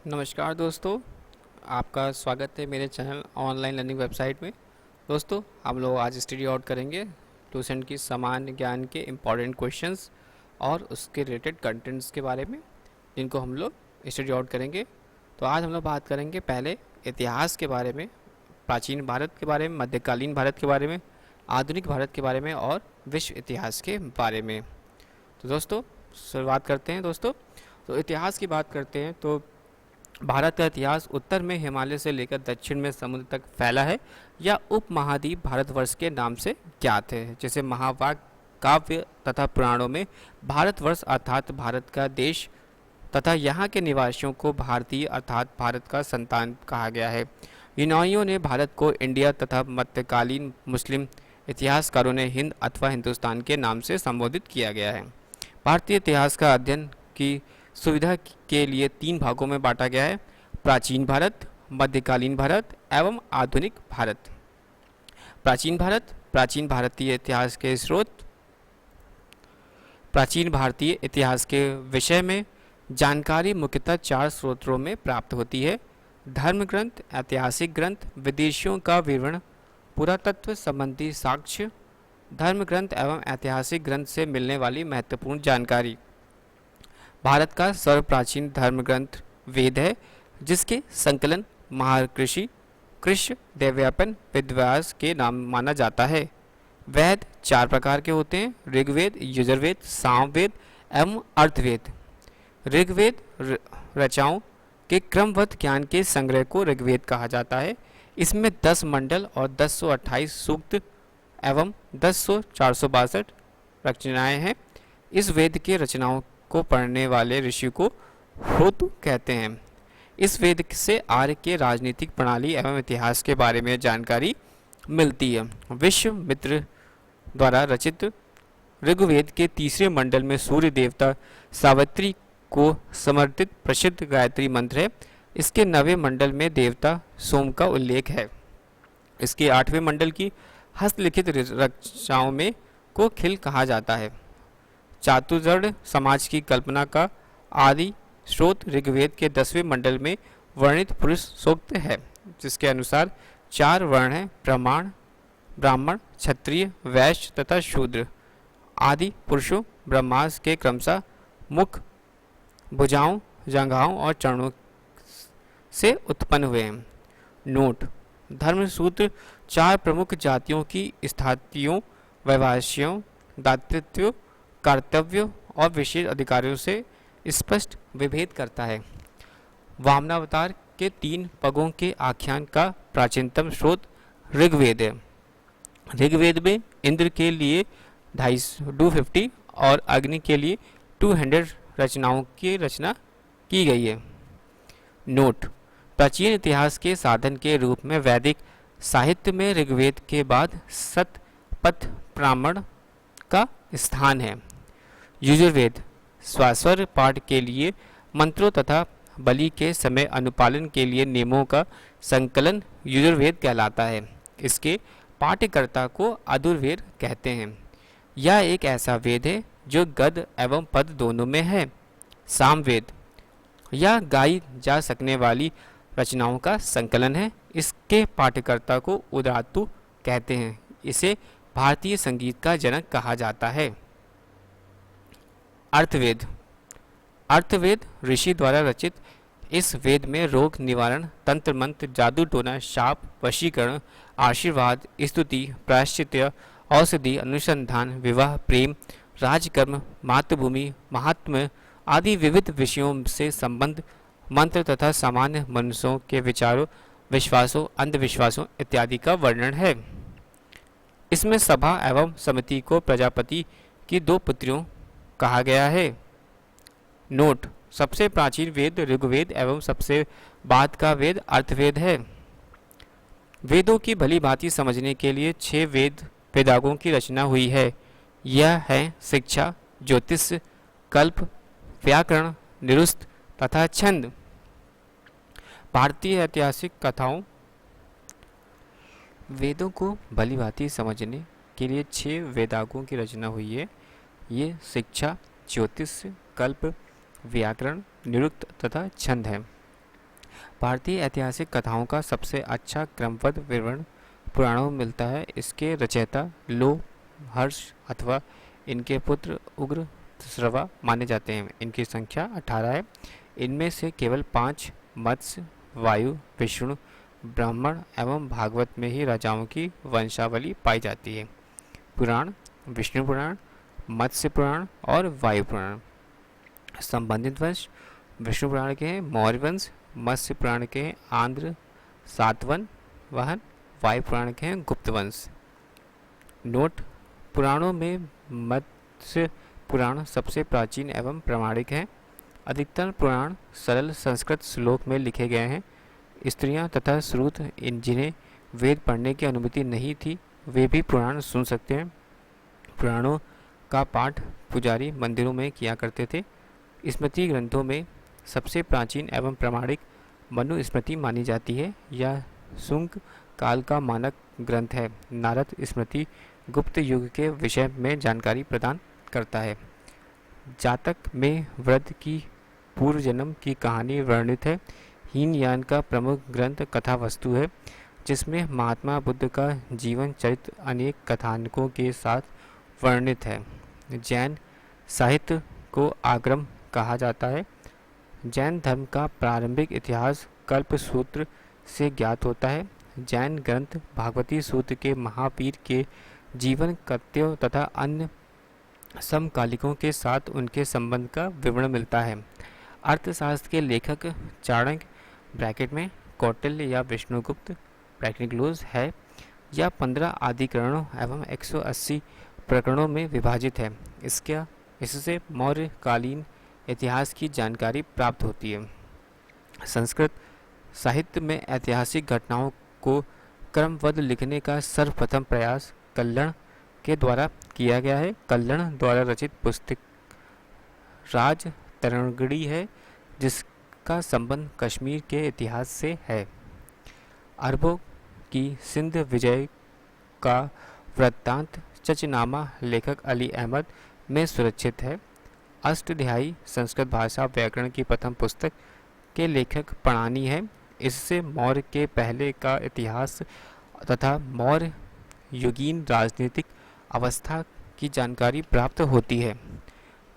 नमस्कार दोस्तों, आपका स्वागत है मेरे चैनल ऑनलाइन लर्निंग वेबसाइट में। दोस्तों, हम लोग आज स्टडी आउट करेंगे ट्यूशन की सामान्य ज्ञान के इम्पॉर्टेंट क्वेश्चंस और उसके रिलेटेड कंटेंट्स के बारे में, जिनको हम लोग स्टडी आउट करेंगे। तो आज हम लोग बात करेंगे पहले इतिहास के बारे में, प्राचीन भारत के बारे में, मध्यकालीन भारत के बारे में, आधुनिक भारत के बारे में और विश्व इतिहास के बारे में। तो दोस्तों शुरुआत करते हैं। दोस्तों, तो इतिहास की बात करते हैं तो भारत का इतिहास उत्तर में हिमालय से लेकर दक्षिण में समुद्र तक फैला है या उपमहाद्वीप भारतवर्ष के नाम से ज्ञात है। जैसे महाभारत काव्य तथा पुराणों में भारतवर्ष अर्थात भारत का देश तथा यहाँ के निवासियों को भारतीय अर्थात भारत का संतान कहा गया है। यूनानियों ने भारत को इंडिया तथा मध्यकालीन मुस्लिम इतिहासकारों ने हिंद अथवा हिंदुस्तान के नाम से संबोधित किया गया है। भारतीय इतिहास का अध्ययन की सुविधा के लिए 3 भागों में बांटा गया है: प्राचीन भारत, मध्यकालीन भारत एवं आधुनिक भारत। प्राचीन भारत, प्राचीन भारतीय इतिहास के स्रोत। प्राचीन भारतीय इतिहास के विषय में जानकारी मुख्यतः 4 स्रोतों में प्राप्त होती है: धर्म ग्रंथ, ऐतिहासिक ग्रंथ, विदेशियों का विवरण, पुरातत्व संबंधी साक्ष्य, धर्म ग्रंथ एवं ऐतिहासिक ग्रंथ से मिलने वाली महत्वपूर्ण जानकारी। भारत का सर्वप्राचीन धर्म ग्रंथ वेद है, जिसके संकलन महर्षि कृष्ण देवव्यापन वेदव्यास के नाम माना जाता है। वेद 4 प्रकार के होते हैं: ऋग्वेद, यजुर्वेद, सामवेद एवं अर्थवेद। ऋग्वेद रचनाओं के क्रमबद्ध ज्ञान के संग्रह को ऋग्वेद कहा जाता है। इसमें 10 मंडल और 1028 सूक्त एवं 10,462 रचनाएं हैं। इस वेद के रचनाओं को पढ़ने वाले ऋषि को होतु कहते हैं। इस वेद से आर्य के राजनीतिक प्रणाली एवं इतिहास के बारे में जानकारी मिलती है। विश्वामित्र द्वारा रचित ऋग्वेद के 3 मंडल में सूर्य देवता सावित्री को समर्पित प्रसिद्ध गायत्री मंत्र है। इसके 9वें मंडल में देवता सोम का उल्लेख है। इसके 8वें मंडल की हस्तलिखित रचनाओं में को खिल कहा जाता है। चातुर्वर्ण समाज की कल्पना का आदि स्रोत ऋग्वेद के 10वें मंडल में वर्णित पुरुष सूक्त है, जिसके अनुसार 4 वर्ण हैं: ब्राह्मण, क्षत्रिय, वैश्य तथा शूद्र। आदि पुरुषों ब्रह्मास के क्रमशः मुख, भुजाओं, जंघाओं और चरणों से उत्पन्न हुए हैं। नोट: धर्मसूत्र 4 प्रमुख जातियों की स्थितियों, वैवाहियों, दातृत्व, कर्तव्यों और विशेष अधिकारियों से स्पष्ट विभेद करता है। वामनावतार के 3 पगों के आख्यान का प्राचीनतम स्रोत ऋग्वेद है। ऋग्वेद में इंद्र के लिए 250 और अग्नि के लिए 200 रचनाओं की रचना की गई है। नोट: प्राचीन इतिहास के साधन के रूप में वैदिक साहित्य में ऋग्वेद के बाद शतपथ ब्राह्मण का स्थान है। यजुर्वेद स्वास्वर पाठ के लिए मंत्रों तथा बलि के समय अनुपालन के लिए नियमों का संकलन यजुर्वेद कहलाता है। इसके पाठ्यकर्ता को अधुर्वेद कहते हैं। यह एक ऐसा वेद है जो गद्य एवं पद दोनों में है। सामवेद यह गाई जा सकने वाली रचनाओं का संकलन है। इसके पाठ्यकर्ता को उदात्तु कहते हैं। इसे भारतीय संगीत का जनक कहा जाता है। अर्थवेद अर्थवेद ऋषि द्वारा रचित इस वेद में रोग निवारण, तंत्र मंत्र, जादू टोना, शाप, वशीकरण, आशीर्वाद, स्तुति, प्रायश्चित्य, औषधि, अनुसंधान, विवाह, प्रेम, राजकर्म, मातृभूमि, महात्म्य आदि विविध विषयों से संबंध, मंत्र तथा सामान्य मनुष्यों के विचारों, विश्वासों, अंधविश्वासों इत्यादि का वर्णन है। इसमें सभा एवं समिति को प्रजापति की 2 पुत्रियों कहा गया है। नोट: सबसे प्राचीन वेद ऋग्वेद एवं सबसे बाद का वेद अर्थवेद है। वेदों की भली भांति समझने के लिए 6 वेदागों की रचना हुई है। यह है शिक्षा, ज्योतिष, कल्प, व्याकरण, निरुक्त तथा छंद। भारतीय ऐतिहासिक कथाओं वेदों को भली भांति समझने के लिए 6 वेदागों की रचना हुई है। ये शिक्षा, ज्योतिष, कल्प, व्याकरण, निरुक्त तथा छंद है। भारतीय ऐतिहासिक कथाओं का सबसे अच्छा क्रमबद्ध विवरण पुराणों में मिलता है। इसके रचयिता लो, हर्ष अथवा इनके पुत्र उग्र श्रवा माने जाते हैं। इनकी संख्या 18 है। इनमें से केवल 5 मत्स्य, वायु, विष्णु, ब्राह्मण एवं भागवत में ही राजाओं की वंशावली पाई जाती है। पुराण: विष्णु पुराण, मत्स्य पुराण और वायु पुराण। संबंधित वंश: विष्णु पुराण के हैं मौर्य वंश, मत्स्य पुराण के हैं आंध्र सातवन वाहन, वायु पुराण के हैं गुप्त वंश। नोट: पुराणों में मत्स्य पुराण सबसे प्राचीन एवं प्रामाणिक है। अधिकतर पुराण सरल संस्कृत श्लोक में लिखे गए हैं। स्त्रियां तथा श्रुत जिन्हें वेद पढ़ने की अनुमति नहीं थी, वे भी पुराण सुन सकते हैं। पुराणों का पाठ पुजारी मंदिरों में किया करते थे। स्मृति ग्रंथों में सबसे प्राचीन एवं प्रामाणिक मनुस्मृति मानी जाती है। यह शुंग काल का मानक ग्रंथ है। नारद स्मृति गुप्त युग के विषय में जानकारी प्रदान करता है। जातक में वृद्ध की पूर्व जन्म की कहानी वर्णित है। हीनयान का प्रमुख ग्रंथ कथा वस्तु है, जिसमें महात्मा बुद्ध का जीवन चरित्र अनेक कथानकों के साथ वर्णित है। जैन साहित्य को आगम कहा जाता है। जैन धर्म का प्रारंभिक इतिहास कल्प सूत्र से ज्ञात होता है। जैन ग्रंथ भागवती सूत्र के महावीर के जीवन कृत्यों तथा अन्य समकालिकों के साथ उनके संबंध का विवरण मिलता है। अर्थशास्त्र के लेखक चाणक्य ब्रैकेट में कौटिल्य या विष्णुगुप्त ब्रैकेट क्लोज है या 15 अधिकरणों एवं 180 प्रकरणों में विभाजित है। इससे मौर्यकालीन इतिहास की जानकारी प्राप्त होती है। संस्कृत साहित्य में ऐतिहासिक घटनाओं को क्रमबद्ध लिखने का सर्वप्रथम प्रयास कल्लण के द्वारा किया गया है। कल्लण द्वारा रचित पुस्तक राजतरंगिणी है, जिसका संबंध कश्मीर के इतिहास से है। अरबों की सिंध विजय का वृत्तांत चचनामा लेखक अली अहमद में सुरक्षित है। अष्टाध्यायी संस्कृत भाषा व्याकरण की प्रथम पुस्तक के लेखक पणानी है। इससे मौर्य के पहले का इतिहास तथा मौर्य युगीन राजनीतिक अवस्था की जानकारी प्राप्त होती है।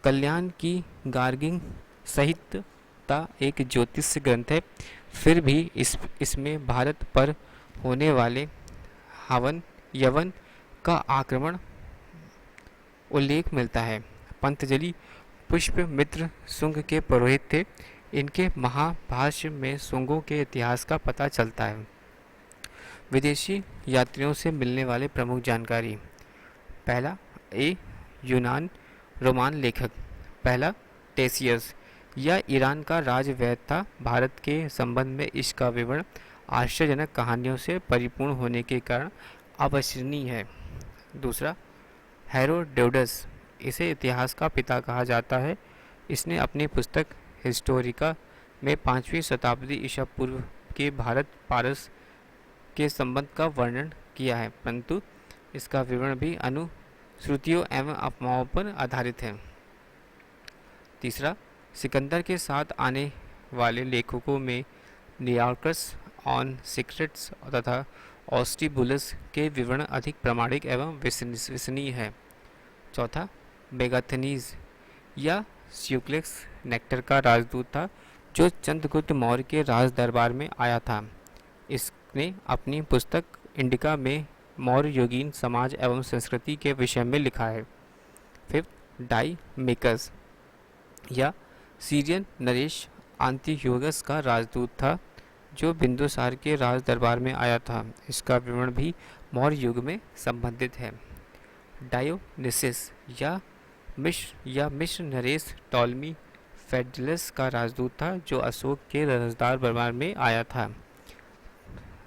कल्याण की गार्गिक संहिता एक ज्योतिष ग्रंथ है। फिर भी इसमें भारत पर होने वाले यवन का आक्रमण उल्लेख मिलता है। पंतजलि पुष्यमित्र शुंग के पुरोहित थे। इनके महाभाष्य में शुंगों के इतिहास का पता चलता है। विदेशी यात्रियों से मिलने वाले प्रमुख जानकारी। पहला यूनान रोमान लेखक पहला टेसियस यह ईरान का राजवैद्य था। भारत के संबंध में इसका विवरण आश्चर्यजनक कहानियों से परिपूर्ण होने के कारण अविश्वसनीय है। दूसरा हेरोडोटस, इसे इतिहास का पिता कहा जाता है। इसने अपनी पुस्तक हिस्टोरिका में 5वीं शताब्दी ईसा पूर्व के भारत पारस के संबंध का वर्णन किया है, परंतु इसका विवरण भी अनुश्रुतियों एवं अफवाहों पर आधारित है। तीसरा सिकंदर के साथ आने वाले लेखकों में न्यूयॉर्कर्स ऑन सीक्रेट्स तथा ऑस्टिबुलस के विवरण अधिक प्रामाणिक एवं विश्वसनीय है। चौथा मेगाथनीज या स्यूक्लेक्स नेक्टर का राजदूत था, जो चंद्रगुप्त मौर्य के राज दरबार में आया था। इसने अपनी पुस्तक इंडिका में मौर्य युगीन समाज एवं संस्कृति के विषय में लिखा है। फिफ्थ डाईमेकस या सीरियन नरेश आंतियोगस का राजदूत था, जो बिंदुसार के राज दरबार में आया था। इसका विवरण भी मौर्य युग में संबंधित है। डायोनिसिस या मिश्र नरेश टॉलमी फेडलस का राजदूत था, जो अशोक के राजदार दरबार में आया था।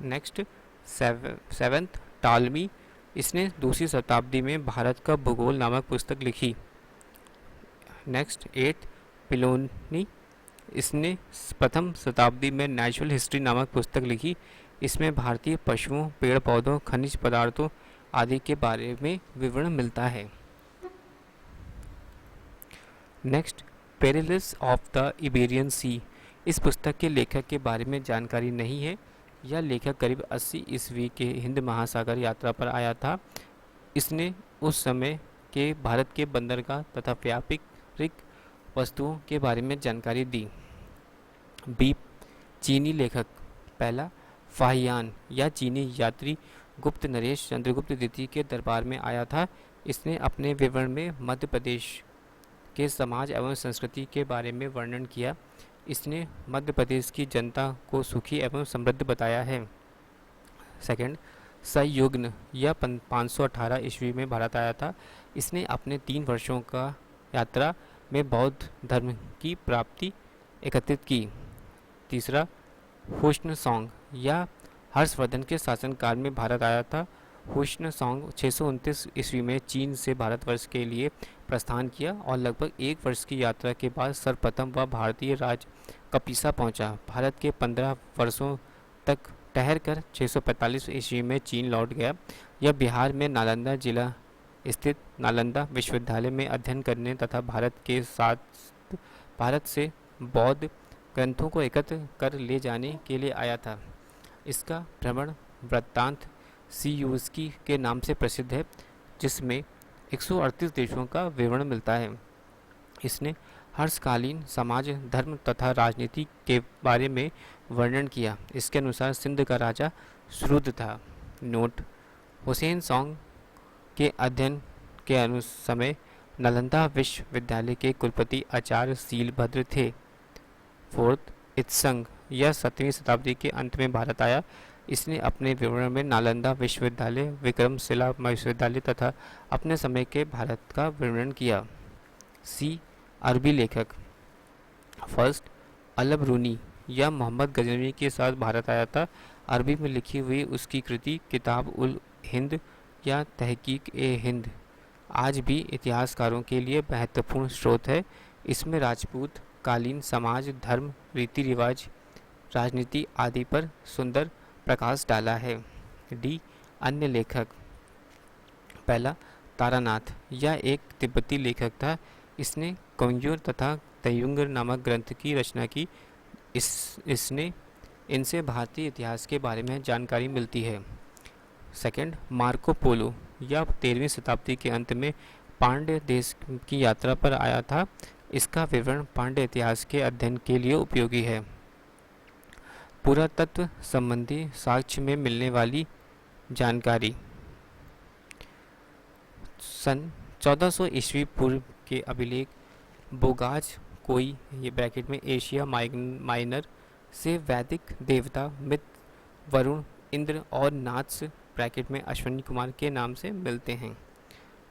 नेक्स्ट सेवेंथ टॉलमी, इसने दूसरी शताब्दी में भारत का भूगोल नामक पुस्तक लिखी। नेक्स्ट एट्थ पिलोनी, इसने प्रथम शताब्दी में नेचुरल हिस्ट्री नामक पुस्तक लिखी। इसमें भारतीय पशुओं, पेड़ पौधों, खनिज पदार्थों आदि के बारे में विवरण मिलता है। Next Periplus of the Iberian sea, इस पुस्तक के लेखक के बारे में जानकारी नहीं है। यह लेखक करीब 80 ईस्वी के हिंद महासागर यात्रा पर आया था। इसने उस समय के भारत के बंदरगाह तथा व्यापारिक वस्तुओं के बारे में जानकारी दी। बी चीनी लेखक। पहला, फाहियान या चीनी यात्री गुप्त नरेश चंद्रगुप्त द्वितीय के दरबार में आया था। इसने अपने विवरण में मध्य प्रदेश के समाज एवं संस्कृति के बारे में वर्णन किया। इसने मध्य प्रदेश की जनता को सुखी एवं समृद्ध बताया है। सेकंड, संयुग्न यह 518 ईस्वी में भारत आया था। इसने अपने 3 वर्षों का यात्रा में बौद्ध धर्म की प्राप्ति एकत्रित की। तीसरा, हुस्न-सॉन्ग यह हर्षवर्धन के शासनकाल में भारत आया था। हुस्न-सॉन्ग 629 ईस्वी में चीन से भारतवर्ष के लिए प्रस्थान किया और लगभग 1 वर्ष की यात्रा के बाद सर्वप्रथम वह भारतीय राज्य कपिसा पहुंचा। भारत के 15 वर्षों तक ठहरकर 645 ईस्वी में चीन लौट गया। यह बिहार में नालंदा जिला स्थित नालंदा विश्वविद्यालय में अध्ययन करने तथा भारत से बौद्ध ग्रंथों को एकत्र कर ले जाने के लिए आया था। इसका भ्रमण वृत्तांत सीयूस्की के नाम से प्रसिद्ध है, जिसमें 138 देशों का विवरण मिलता है। इसने हर्षकालीन समाज, धर्म तथा राजनीति के बारे में वर्णन किया। इसके अनुसार सिंध का राजा श्रुद था। नोट, हुसैन सॉन्ग के अध्ययन के समय नालंदा विश्वविद्यालय के कुलपति आचार्य शीलभद्र थे। फोर्थ, इत्संग यह 7वीं शताब्दी के अंत में भारत आया। इसने अपने विवरण में नालंदा विश्वविद्यालय, विक्रमशिला विश्वविद्यालय तथा अपने समय के भारत का वर्णन किया। सी अरबी लेखक। फर्स्ट, अल-बरूनी यह मोहम्मद गजनवी के साथ भारत आया था। अरबी में लिखी हुई उसकी कृति किताब उल हिंद या तहकीक-ए-हिंद आज भी इतिहासकारों के लिए महत्वपूर्ण स्रोत है। इसमें राजपूत कालीन समाज, धर्म, रीति रिवाज, राजनीति आदि पर सुंदर प्रकाश डाला है। डी अन्य लेखक। पहला, तारानाथ यह एक तिब्बती लेखक था। इसने कंग्यूर तथा तयुंगर नामक ग्रंथ की रचना की। इसने इनसे भारतीय इतिहास के बारे में जानकारी मिलती है। सेकंड, मार्को पोलो यह 13वीं शताब्दी के अंत में पांड्य देश की यात्रा पर आया था। इसका विवरण पांड्य इतिहास के अध्ययन के लिए उपयोगी है। पुरातत्व संबंधी साक्ष्य में मिलने वाली जानकारी। सन 1400 ईस्वी पूर्व के अभिलेख बोगाज कोई ये ब्रैकेट में एशिया माइनर से वैदिक देवता मित्र वरुण, इंद्र और नाथ्स ब्रैकेट में अश्विनी कुमार के नाम से मिलते हैं।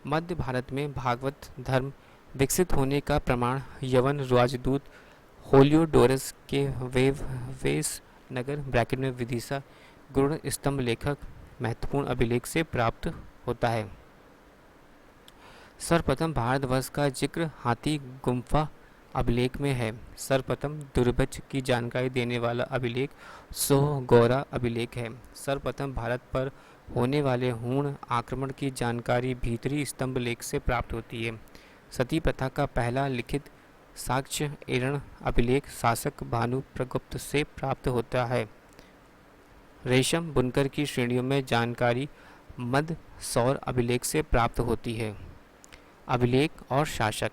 मध्य भारत में भागवत धर्म विकसित होने का प्रमाण यवन राजदूत होलियोडोरस के वेस नगर ब्रैकेट में विदिशा गुण स्तंभ लेखक महत्वपूर्ण अभिलेख से प्राप्त होता है। सर्वप्रथम भारतवर्ष का जिक्र हाथी गुम्फा अभिलेख में है। सर्वप्रथम दुर्भिक्ष की जानकारी देने वाला अभिलेख सोहगौरा अभिलेख है। सर्वप्रथम भारत पर होने वाले हूण आक्रमण की जानकारी भीतरी स्तंभ लेख से प्राप्त होती है। सती प्रथा का पहला लिखित साक्ष्य एरण अभिलेख शासक भानु प्रगुप्त से प्राप्त होता है। रेशम बुनकर की श्रेणियों में जानकारी मद सौर अभिलेख से प्राप्त होती है। अभिलेख और शासक।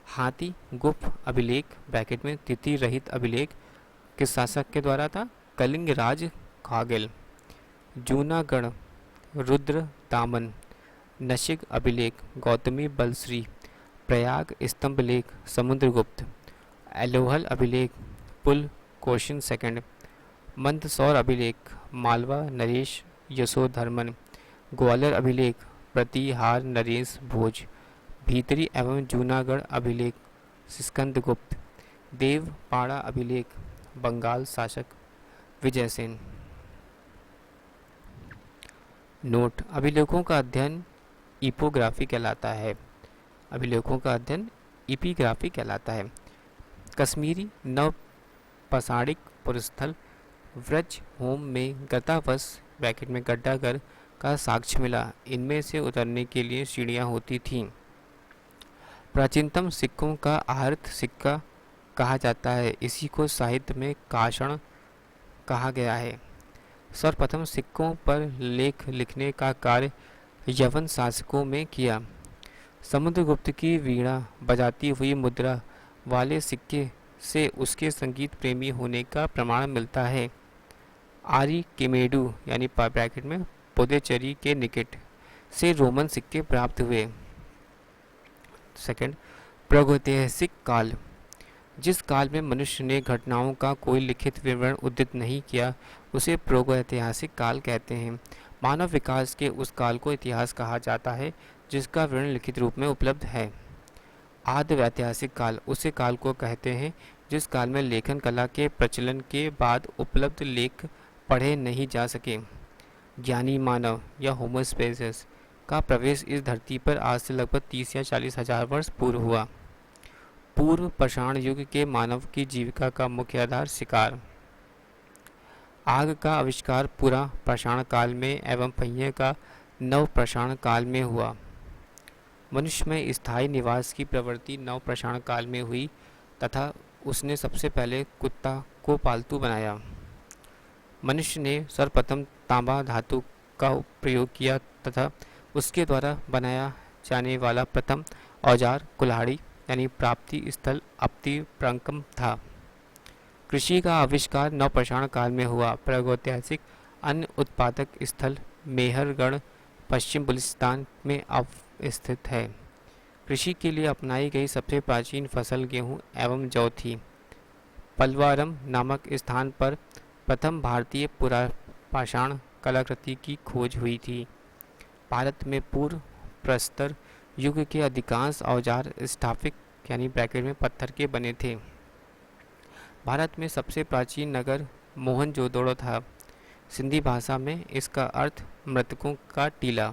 हाथी गुफ अभिलेख ब्रैकेट में तिथि रहित अभिलेख किस शासक के द्वारा था? कलिंग राज खागिल। जूनागढ़ रुद्र दामन। नशिक अभिलेख गौतमी बलश्री। प्रयाग स्तंभ लेख समुद्रगुप्त। एलोहल अभिलेख पुल कोशिन सेकंड। मंदसौर अभिलेख मालवा नरेश यशोधर्मन। ग्वालियर अभिलेख प्रतिहार नरेश भोज। भीतरी एवं जूनागढ़ अभिलेख सिस्कंदगुप्त। देवपाड़ा अभिलेख बंगाल शासक विजयसेन। नोट, अभिलेखों का अध्ययन इपोग्राफी कहलाता है। अभिलेखों का अध्ययन इपिग्राफी कहलाता है। कश्मीरी नवपाषाणिक पुरस्थल व्रज होम में गतावश ब्रैकेट में गड्ढागर का साक्ष्य मिला। इनमें से उतरने के लिए सीढ़ियाँ होती थीं। प्राचीनतम सिक्कों का आहृत सिक्का कहा जाता है। इसी को साहित्य में काषण कहा गया है। सर्वप्रथम सिक्कों पर लेख लिखने का कार्य यवन शासकों में किया। समुद्रगुप्त की वीणा बजाती हुई मुद्रा वाले सिक्के से उसके संगीत प्रेमी होने का प्रमाण मिलता है। आरिकिमेडू यानी ब्रैकेट में पुदुचेरी के निकट से रोमन सिक्के प्राप्त हुए। सेकंड, प्रागैतिहासिक काल। जिस काल में मनुष्य ने घटनाओं का कोई लिखित विवरण उद्धृत नहीं किया उसे प्रागैतिहासिक काल कहते हैं। मानव विकास के उस काल को इतिहास कहा जाता है जिसका विवरण लिखित रूप में उपलब्ध है। आद्यवैतिहासिक काल उसे काल को कहते हैं जिस काल में लेखन कला के प्रचलन के बाद उपलब्ध लेख पढ़े नहीं जा सके। ज्ञानी मानव या होमोस्पेसिस का प्रवेश इस धरती पर आज से लगभग 30 या 40 हजार वर्ष पूर्व हुआ। पूर्व पाषाण युग के मानव की जीविका का मुख्य आधार शिकार। आग का आविष्कार पूरा पाषाण काल में एवं पहिए का नव पाषाण काल में हुआ। मनुष्य में स्थायी निवास की प्रवृत्ति नव पाषाण काल में हुई तथा उसने सबसे पहले कुत्ता को पालतू बनाया। मनुष्य ने सर्वप्रथम तांबा धातु का प्रयोग किया तथा उसके द्वारा बनाया जाने वाला प्रथम औजार कुल्हाड़ी यानी प्राप्ति स्थल अपति प्रंकम था। कृषि का आविष्कार नवपाषाण काल में हुआ। प्रागैतिहासिक अन्न उत्पादक स्थल मेहरगढ़ पश्चिम बलूचिस्तान में स्थित है। कृषि के लिए अपनाई गई सबसे प्राचीन फसल गेहूं एवं जौ थी। पलवारम नामक स्थान पर प्रथम भारतीय पुरापाषाण कलाकृति की खोज हुई थी। भारत में पूर्व प्रस्तर युग के अधिकांश औजार स्टाफिक यानी ब्रैकेट में पत्थर के बने थे। भारत में सबसे प्राचीन नगर मोहनजोदड़ो था। सिंधी भाषा में इसका अर्थ मृतकों का टीला।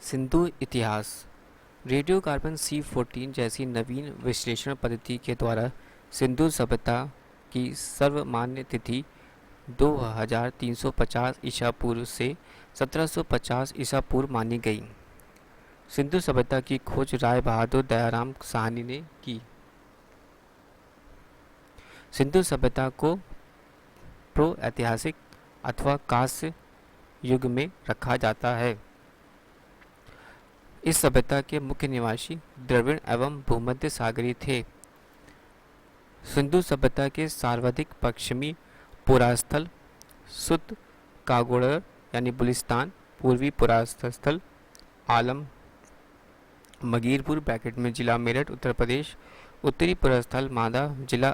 सिंधु इतिहास। रेडियोकार्बन C14 जैसी नवीन विश्लेषण पद्धति के द्वारा सिंधु सभ्यता की सर्वमान्य तिथि 2350 ईसा पूर्व से 1750 ईसा पूर्व मानी गई। सिंधु सभ्यता की खोज राय बहादुर दयाराम साहनी ने की। सिंधु सभ्यता को प्रागैतिहासिक अथवा कांस्य युग में रखा जाता है। इस सभ्यता के मुख्य निवासी द्रविड़ एवं भूमध्य सागरीय थे। सिंधु सभ्यता के सर्वाधिक पश्चिमी पुरास्थल सुत कागोड़र यानी बलूचिस्तान, पूर्वी पुरास्थल आलम मगीरपुर ब्रैकेट में जिला मेरठ उत्तर प्रदेश, उत्तरी पुरास्थल मादा जिला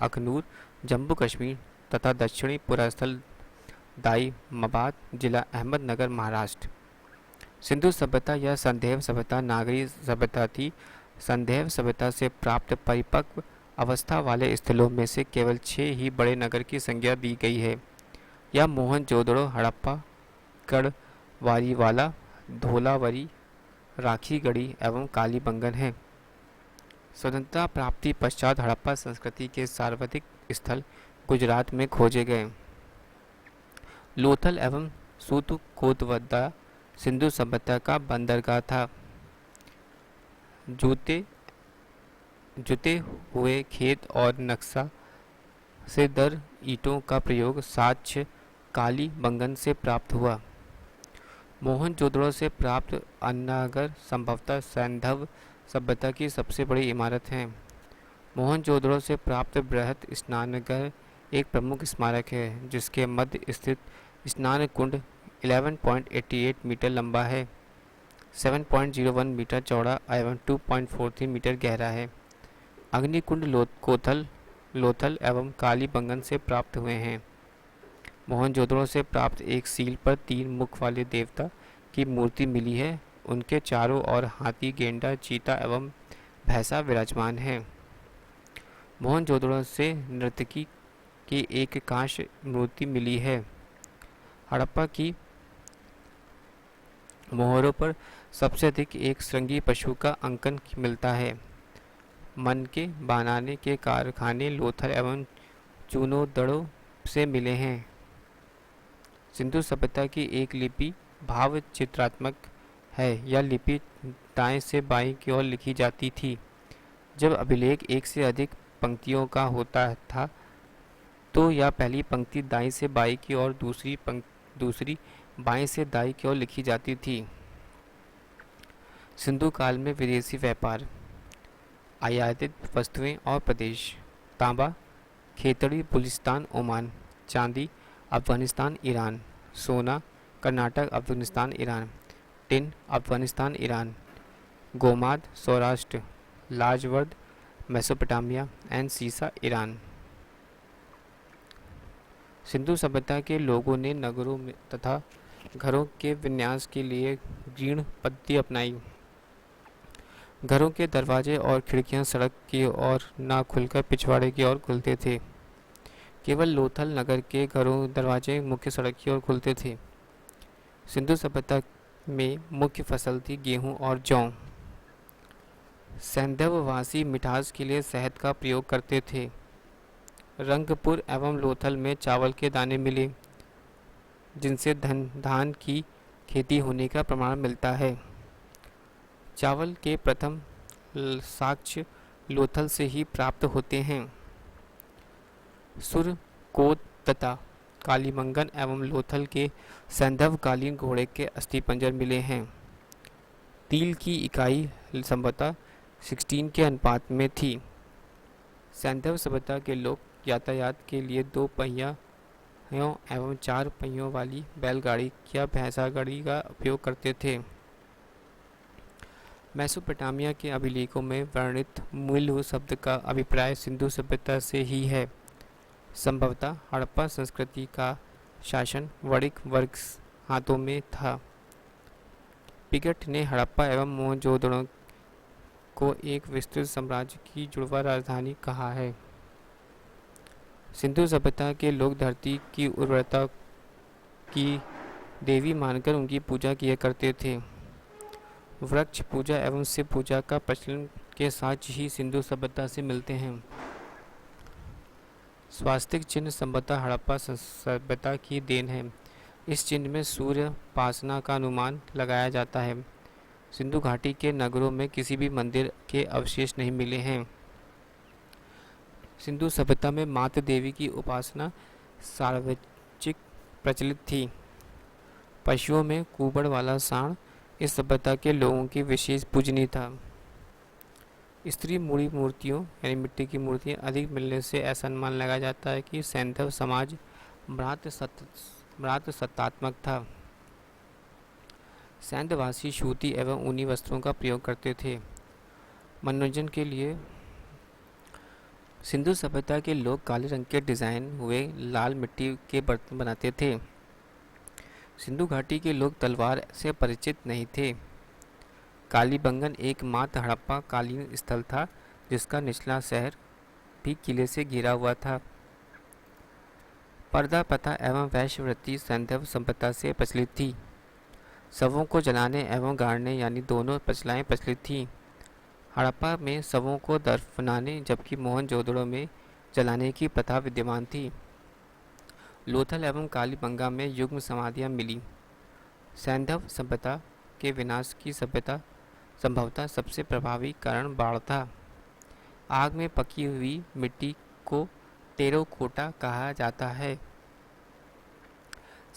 अखनूर जम्मू कश्मीर तथा दक्षिणी पुरास्थल दाई मबाद जिला अहमदनगर महाराष्ट्र। सिंधु सभ्यता या संधैव सभ्यता नागरी सभ्यता थी। संधैव सभ्यता से प्राप्त परिपक्व अवस्था वाले स्थलों में से केवल 6 ही बड़े नगर की संज्ञा दी गई है। यह मोहनजोदड़ो, हड़प्पा, गढ़वारीवाला, धोलावरी, राखीगढ़ी एवं कालीबंगन है। स्वतंत्रता प्राप्ति पश्चात हड़प्पा संस्कृति के सर्वाधिक स्थल गुजरात में खोजे गए। लोथल एवं सूतकोतवदा सिंधु सभ्यता का बंदरगाह था। जुते हुए खेत और नक्शा से दर ईंटों का प्रयोग साक्ष्य कालीबंगन से प्राप्त हुआ। मोहनजोदड़ो से प्राप्त अन्नागर संभवतः सैंधव सभ्यता की सबसे बड़ी इमारत है। मोहनजोदड़ो से प्राप्त बृहत स्नानघर एक प्रमुख स्मारक है जिसके मध्य स्थित स्नान कुंड 11.88 मीटर लंबा है, 7.01 मीटर चौड़ा एवं 2.43 मीटर गहरा है। अग्निकुंड लोथल एवं कालीबंगन से प्राप्त हुए हैं। मोहनजोदड़ो से प्राप्त एक सील पर 3 मुख वाले देवता की मूर्ति मिली है। उनके चारों ओर हाथी, गेंडा, चीता एवं भैंसा विराजमान है। मोहनजोदड़ो से नर्तकी की एक कांस्य मूर्ति मिली है। हड़प्पा की मोहरों पर सबसे अधिक एक श्रृंगी पशु का अंकन मिलता है। मन के बनाने के कारखाने लोथल एवं चूनोदड़ो से मिले हैं। सिंधु सभ्यता की एक लिपि भाव चित्रात्मक है। यह लिपि दाएं से बाएं की ओर लिखी जाती थी। जब अभिलेख एक से अधिक पंक्तियों का होता था तो यह पहली पंक्ति दाईं से बाईं की ओर, दूसरी बाएं से दाईं की ओर लिखी जाती थी। सिंधु काल में विदेशी व्यापार, आयातित वस्तुएं और प्रदेश, तांबा खेतड़ी बलूचिस्तान ओमान, चांदी अफगानिस्तान ईरान, सोना कर्नाटक अफगानिस्तान ईरान, टिन अफगानिस्तान ईरान, गोमाद सौराष्ट्र, लाजवर्द मेसोपोटामिया एंड सीसा ईरान। सिंधु सभ्यता के लोगों ने नगरों में तथा घरों के विन्यास के लिए ग्रीण पद्धति अपनाई। घरों के दरवाजे और खिड़कियां सड़क की ओर न खुलकर पिछवाड़े की ओर खुलते थे। केवल लोथल नगर के घरों दरवाजे मुख्य सड़क की ओर खुलते थे। सिंधु सभ्यता में मुख्य फसल थी गेहूं और जौ। सैंधववासी मिठास के लिए शहद का प्रयोग करते थे। रंगपुर एवं लोथल में चावल के दाने मिले जिनसे धान की खेती होने का प्रमाण मिलता है। चावल के प्रथम साक्ष्य लोथल से ही प्राप्त होते हैं। सुर कोत तथा कालीमंगन एवं लोथल के सैंधवकालीन घोड़े के अस्थिपंजर मिले हैं। तिल की इकाई संभवतः 16 के अनुपात में थी। सैंधव सभ्यता के लोग यातायात के लिए 2 पहियों एवं 4 पहियों वाली बैलगाड़ी या भैंसा गाड़ी का उपयोग करते थे। मेसोपोटामिया के अभिलेखों में वर्णित मूल शब्द का अभिप्राय सिंधु सभ्यता से ही है। संभवतः हड़प्पा संस्कृति का शासन वणिक वर्ग हाथों में था। पिगट ने हड़प्पा एवं मोहनजोदड़ो को एक विस्तृत साम्राज्य की जुड़वा राजधानी कहा है। सिंधु सभ्यता के लोग धरती की उर्वरता की देवी मानकर उनकी पूजा किया करते थे। वृक्ष पूजा एवं शिव पूजा का प्रचलन के साथ ही सिंधु सभ्यता से मिलते हैं। स्वास्तिक चिन्ह संभवतः हड़प्पा सभ्यता की देन है। इस चिन्ह में सूर्य उपासना का अनुमान लगाया जाता है। सिंधु घाटी के नगरों में किसी भी मंदिर के अवशेष नहीं मिले हैं। सिंधु सभ्यता में मातृ देवी की उपासना सार्वजनिक प्रचलित थी। पशुओं में कुबड़ वाला सांड इस सभ्यता के लोगों की विशेष पूजनीय था। स्त्री मूड़ी मूर्तियों यानी मिट्टी की मूर्तियां अधिक मिलने से ऐसा अनुमान लगाया जाता है कि सैंधव समाज भ्रातृसत्तात्मक था। सैंधवासी सूती एवं ऊनी वस्त्रों का प्रयोग करते थे। मनोरंजन के लिए सिंधु सभ्यता के लोग काले रंग के डिज़ाइन हुए लाल मिट्टी के बर्तन बनाते थे। सिंधु घाटी के लोग तलवार से परिचित नहीं थे। कालीबंगन एकमात्र हड़प्पा कालीन स्थल था जिसका निचला शहर भी किले से घिरा हुआ था। पर्दा प्रथा एवं वैश्यवृत्ति सैंधव सभ्यता से प्रचलित थी। शवों को जलाने एवं गाड़ने यानी दोनों प्रचलाएं प्रचलित थीं। हड़प्पा में शवों को दफनाने जबकि मोहनजोदड़ो में जलाने की प्रथा विद्यमान थी। लोथल एवं कालीबंगा में युग्म समाधियां मिली। सैंधव सभ्यता के विनाश की संभवतः सबसे प्रभावी कारण बाढ़ था। आग में पकी हुई मिट्टी को टेराकोटा कहा जाता है।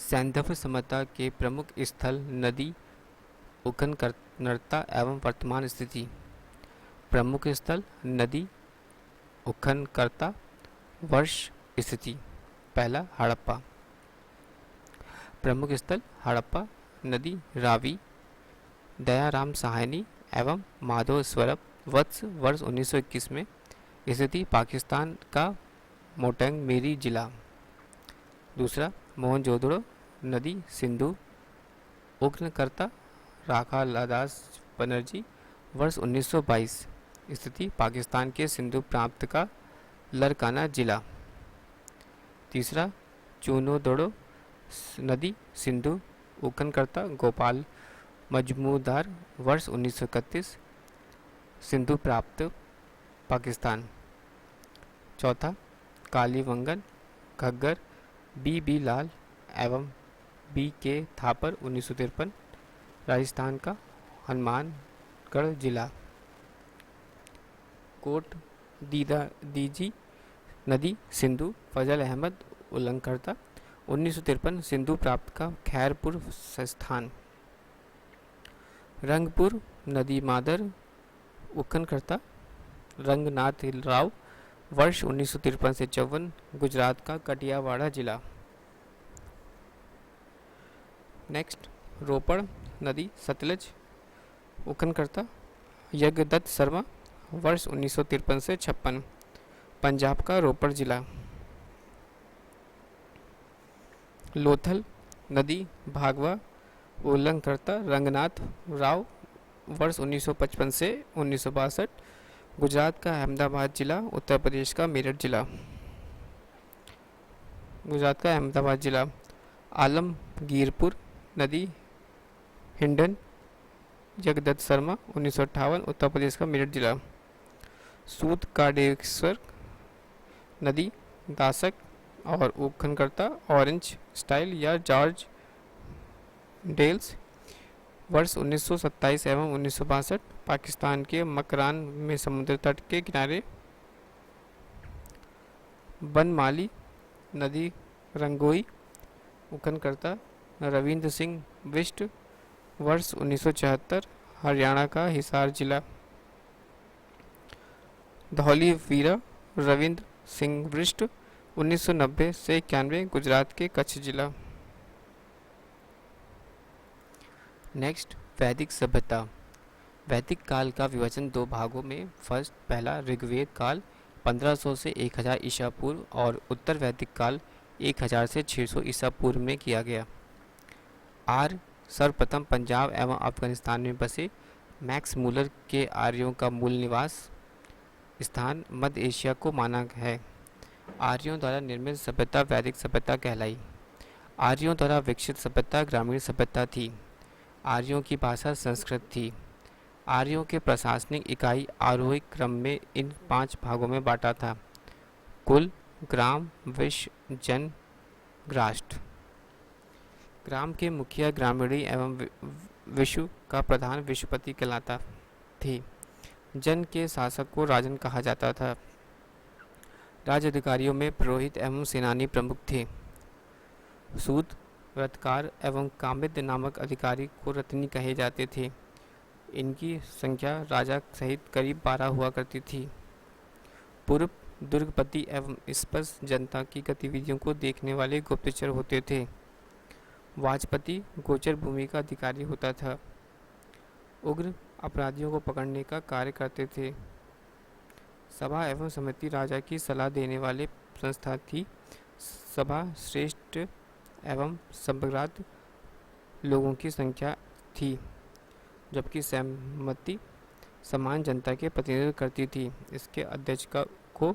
सैंधव सभ्यता के प्रमुख स्थल नदी उखनकर्ता एवं वर्तमान स्थिति। प्रमुख स्थल नदी उखनकर्ता वर्ष स्थिति। पहला हड़प्पा। प्रमुख स्थल हड़प्पा नदी रावी दयाराम साहनी एवं माधव स्वरूप वत्स वर्ष 1921 में स्थिति पाकिस्तान का मोटंग मेरी जिला। दूसरा मोहनजोदड़ो नदी सिंधु उग्रकर्ता राखा लादास बनर्जी वर्ष 1922 स्थिति पाकिस्तान के सिंधु प्रांत का लरकाना जिला। तीसरा चूनोदड़ो नदी सिंधु उखनकर्ता गोपाल मजमूदार वर्ष 1931 सिंधु प्राप्त पाकिस्तान। चौथा कालीबंगन घग्गर बी लाल एवं बी के थापर 1953 राजस्थान का हनुमान छत्तीसगढ़ जिला। कोट दीजी नदी सिंधु फजल अहमद उल्लंघनकर्ता 1953 सिंधु प्राप्त का खैरपुर संस्थान। रंगपुर नदी मादर उल्लंघनकर्ता रंगनाथ राव वर्ष 1953 से 54 गुजरात का कटियावाड़ा जिला। नेक्स्ट, रोपड़ नदी सतलज उल्लंघनकर्ता यज्ञदत्त शर्मा वर्ष 1953 से 56 पंजाब का रोपड़ जिला। लोथल नदी भागवा उल्लंघनकर्ता रंगनाथ राव वर्ष 1955 से 1962 गुजरात का अहमदाबाद जिला। उत्तर प्रदेश का मेरठ जिला। गुजरात का अहमदाबाद जिला। आलमगीरपुर नदी हिंडन जगदत्त शर्मा 1958 उत्तर प्रदेश का मेरठ जिला। सूद काडेश्वर नदी दासक और उल्लंघनकर्ता ऑरेंज स्टाइल या जॉर्ज डेल्स वर्ष 1927 एवं 1962 पाकिस्तान के मकरान में समुद्र तट के किनारे। बनमाली नदी रंगोई उल्लंघनकर्ता रविंद्र सिंह बिष्ट वर्ष 1974 हरियाणा का हिसार जिला। धौलीवीरा रविंद्र सिंह बिष्ट 1990 से 91 गुजरात के कच्छ जिला। नेक्स्ट, वैदिक सभ्यता। वैदिक काल का विभाजन दो भागों में पहला ऋग्वेद काल 1500 से 1000 ईसा पूर्व और उत्तर वैदिक काल 1000 से 600 ईसा पूर्व में किया गया। सर्वप्रथम पंजाब एवं अफगानिस्तान में बसे मैक्स मूलर के आर्यों का मूल निवास स्थान मध्य एशिया को माना है। आर्यों द्वारा निर्मित सभ्यता वैदिक सभ्यता कहलाई। आर्यों द्वारा विकसित सभ्यता ग्रामीण सभ्यता थी। आर्यों की भाषा संस्कृत थी। आर्यों के प्रशासनिक इकाई आरोही क्रम में इन 5 भागों में बांटा था: कुल, ग्राम, विश्व, जन, ग्राष्ट। ग्राम के मुखिया ग्रामीणी एवं विश्व का प्रधान विश्वपति कहलाता थे। जन के शासक को राजन कहा जाता था। राज्य अधिकारियों में पुरोहित एवं सेनानी प्रमुख थे। सूद, रथकार एवं कामिद नामक अधिकारी को रत्नी कहे जाते थे। इनकी संख्या राजा सहित करीब 12 हुआ करती थी। पूर्व दुर्गपति एवं स्पष्ट जनता की गतिविधियों को देखने वाले गुप्तचर होते थे। वाजपति गोचर भूमि का अधिकारी होता था। उग्र अपराधियों को पकड़ने का कार्य करते थे। सभा एवं समिति राजा की सलाह देने वाले संस्था थी। सभा श्रेष्ठ एवं सम्राट लोगों की संख्या थी, जबकि सहमति समान जनता के प्रतिनिधित्व करती थी। इसके अध्यक्ष को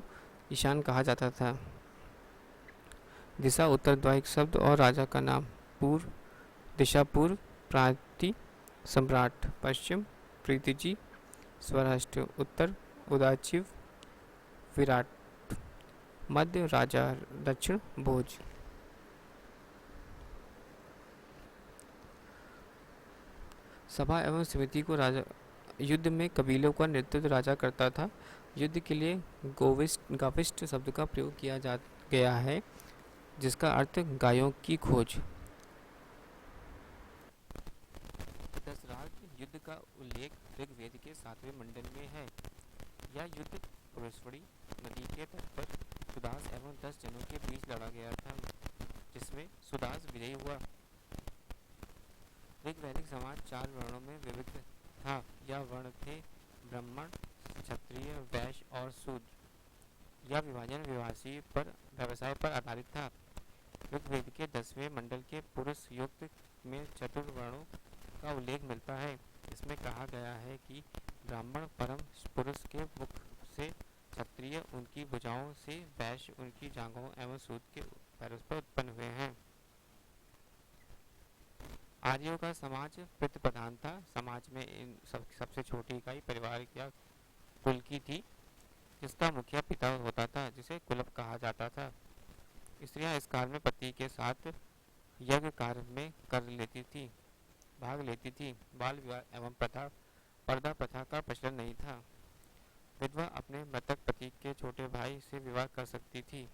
ईशान कहा जाता था। दिशा उत्तरद्वायिक शब्द और राजा का नाम। पूर्व दिशा पूर्व, प्रांति सम्राट, पश्चिम प्रीतिजी, स्वराष्ट्र, उत्तर उदाचिव विराट, मध्य राजा, दक्षिण भोज। सभा एवं समिति को राजा युद्ध में कबीलों का नेतृत्व राजा करता था। युद्ध के लिए गाविष्ट शब्द का प्रयोग किया गया है, जिसका अर्थ गायों की खोज। दशराज युद्ध का उल्लेख ऋग्वेद के 7वें मंडल में है। यह युद्ध पुरुषवड़ी नदी के तट पर सुदास एवं 10 जनों के बीच लड़ा गया था, जिसमें सुदास विजयी हुआ। ऋग्वैदिक समाज 4 वर्णों में विभक्त था। यह वर्ण थे ब्राह्मण, क्षत्रिय, वैश्य और शूद्र। यह विभाजन व्यवसाय पर आधारित था। ऋग्वेद के 10वें मंडल के पुरुष युक्त में चतुर्वर्णों का उल्लेख मिलता है। इसमें कहा गया है कि ब्राह्मण परम पुरुष के मुख से, क्षत्रिय उनकी भुजाओं से, वैश्य उनकी जांघों एवं शूद्र के पैरों पर उत्पन्न हुए हैं। आर्यों का समाज पितृ प्रधान था। समाज में इन सबसे छोटी इकाई परिवार या कुल की थी, जिसका मुखिया पिता होता था, जिसे कुलप कहा जाता था। स्त्रियां इस काल में पति के साथ यज्ञ कार्य में भाग लेती थी। बाल विवाह एवं प्रथा पर्दा प्रथा का प्रचलन नहीं था। विधवा अपने मृतक पति के छोटे भाई से विवाह कर सकती थी।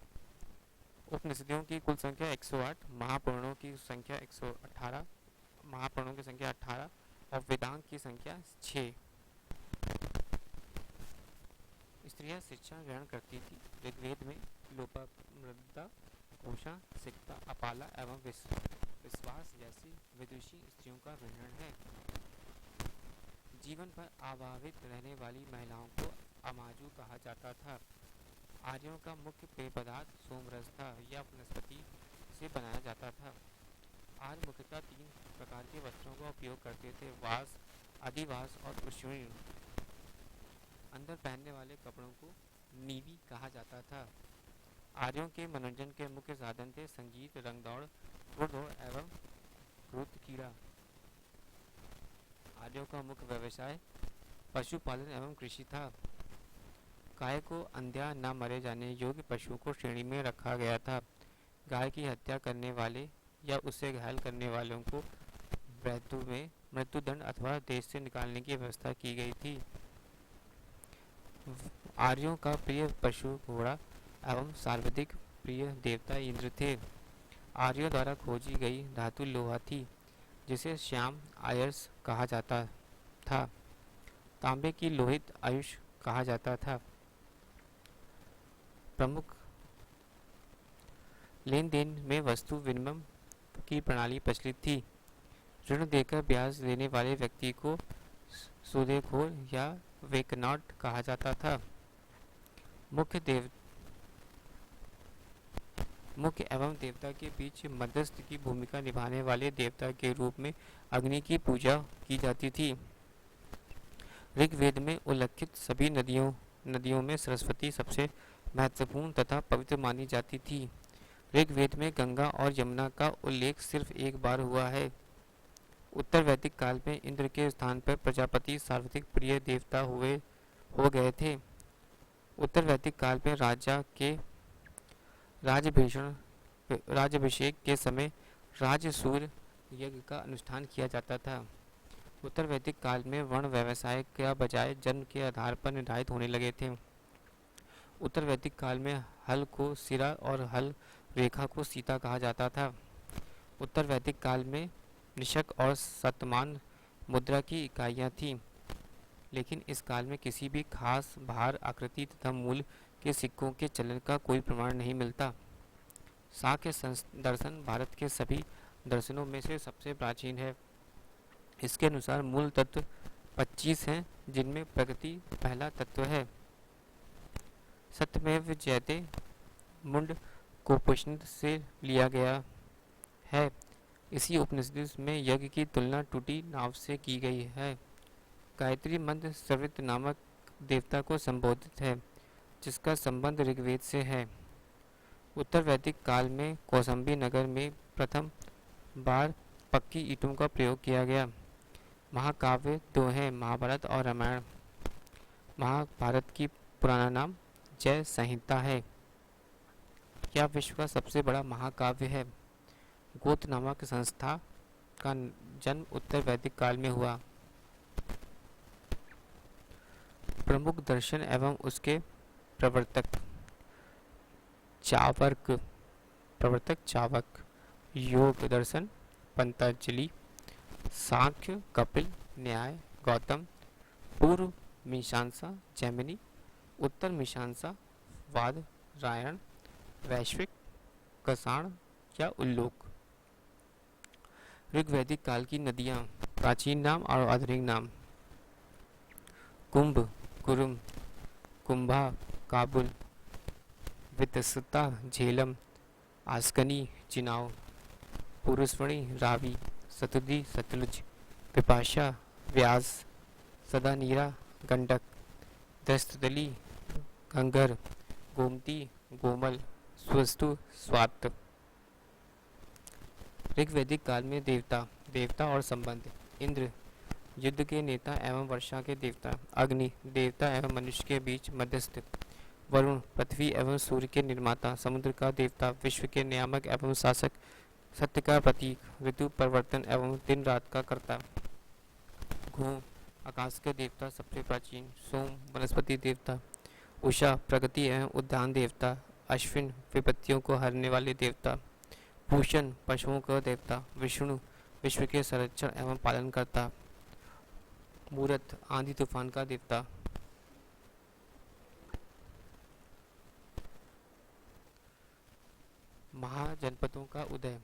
उपनिषदों की कुल संख्या 108, महापुराणों की संख्या 118, महापुराणों की संख्या 18 और वेदांत की संख्या 6। स्त्रियां शिक्षा ग्रहण करती थी। ऋग्वेद में लोपामुद्रा, उषा, सिकता, अपाला एवं विश्वास जैसी विदुषी स्त्रियों का वर्णन है। जीवन पर अभावित रहने वाली महिलाओं को अमाजू कहा जाता था। आर्यों का मुख्य पेय पदार्थ सोमरस था या वनस्पति से बनाया जाता था। आर्य मुख्यतः 3 प्रकार के वस्त्रों का उपयोग करते थे: वास, अधिवास और उष्णीय। अंदर पहनने वाले कपड़ों को नीवी कहा जाता था। आर्यों के मनोरंजन के मुख्य साधन थे संगीत, रंगदौड़, घुड़दौड़ एवं क्रोध कीड़ा। आर्यों का मुख्य व्यवसाय पशुपालन एवं कृषि था। गाय को अंधा न मारे जाने योग्य पशुओं को श्रेणी में रखा गया था। गाय की हत्या करने वाले या उसे घायल करने वालों को मृत्युदंड अथवा देश से निकालने की व्यवस्था की गई थी। आर्यों का प्रिय पशु घोड़ा एवं सर्वाधिक प्रिय देवता इंद्र थे। आर्यों द्वारा खोजी गई धातु लोहा थी, जिसे श्याम आयर्स कहा जाता था। तांबे की लोहित आयुष कहा जाता था। प्रमुख लेन देन में वस्तु विनिमय की प्रणाली प्रचलित थी। ऋण देकर ब्याज लेने वाले व्यक्ति को सूदेखोर या वेकनॉट कहा जाता था। मुख्य एवं देवता के बीच मध्यस्थ की भूमिका निभाने वाले देवता के रूप में अग्नि की पूजा की जाती थी। ऋग्वेद में उल्लिखित सभी नदियों में सरस्वती सबसे महत्वपूर्ण तथा पवित्र मानी जाती थी। ऋग्वेद में गंगा और यमुना का उल्लेख सिर्फ एक बार हुआ है। उत्तर वैदिक काल में इंद्र के स्थान पर प्रजापति सर्वाधिक प्रिय देवता हो गए थे। उत्तर वैदिक काल में राजा के राज्याभिषेक के समय राजसूय यज्ञ का अनुष्ठान किया जाता था। उत्तर वैदिक काल में वर्ण व्यवसाय के बजाय जन्म के आधार पर निर्धारित होने लगे थे। उत्तर वैदिक काल में हल को सिरा और हल रेखा को सीता कहा जाता था। उत्तर वैदिक काल में निशक और शतमान मुद्रा की इकाइयाँ थीं, लेकिन इस काल में किसी भी खास भार, आकृति तथा मूल्य के सिक्कों के चलन का कोई प्रमाण नहीं मिलता। सांख्य दर्शन भारत के सभी दर्शनों में से सबसे प्राचीन है। इसके अनुसार मूल तत्व 25 हैं, जिनमें प्रकृति पहला तत्व है। सत्यमेव जयते मुंड को उपनिषद से लिया गया है। इसी उपनिषद में यज्ञ की तुलना टूटी नाव से की गई है। गायत्री मंत्र सवित्र नामक देवता को संबोधित है, जिसका संबंध ऋग्वेद से है। उत्तर वैदिक काल में कौसंबी नगर में प्रथम बार पक्की ईंटों का प्रयोग किया गया। महाकाव्य 2 हैं, महाभारत और रामायण। महाभारत की पुराना नाम जय संहिता है। यह विश्व का सबसे बड़ा महाकाव्य है। गोत्र नामक संस्था का जन्म उत्तर वैदिक काल में हुआ। प्रमुख दर्शन एवं उसके प्रवर्तक चावक, योग दर्शन पतंजलि, सांख्य कपिल, न्याय गौतम, पूर्व मीमांसा जैमिनी, उत्तर मीमांसा वादरायण, वैश्विक कषाण या उल्लोक। ऋग्वैदिक काल की नदियाँ, प्राचीन नाम और आधुनिक नाम: कुंभ, कुरुम, कुंभा, काबुल, वितस्ता, झेलम, आस्कनी, चिनाव, पुरुषवणी, रावी, सतुदी, सतलुज, विपाशा, व्यास, सदानीरा, गंडक, दस्तदली, गंगर, गोमती, गोमल, स्वस्तु, स्वात। ऋग्वैदिक काल में देवता और संबंध: इंद्र युद्ध के नेता एवं वर्षा के देवता, अग्नि देवता एवं मनुष्य के बीच मध्यस्थ, वरुण पृथ्वी एवं सूर्य के निर्माता, समुद्र का देवता, विश्व के नियामक एवं शासक, सत्य का प्रतीक, ऋतु परिवर्तन एवं दिन रात का कर्ता, घू आकाश के देवता सबसे प्राचीन। सोम वनस्पति देवता। उषा प्रगति एवं उद्यान देवता। अश्विन विपत्तियों को हरने वाले देवता। भूषण पशुओं का देवता। विष्णु विश्व के संरक्षण एवं पालन करता। मूरत आंधी तूफान का देवता। महाजनपदों का उदय।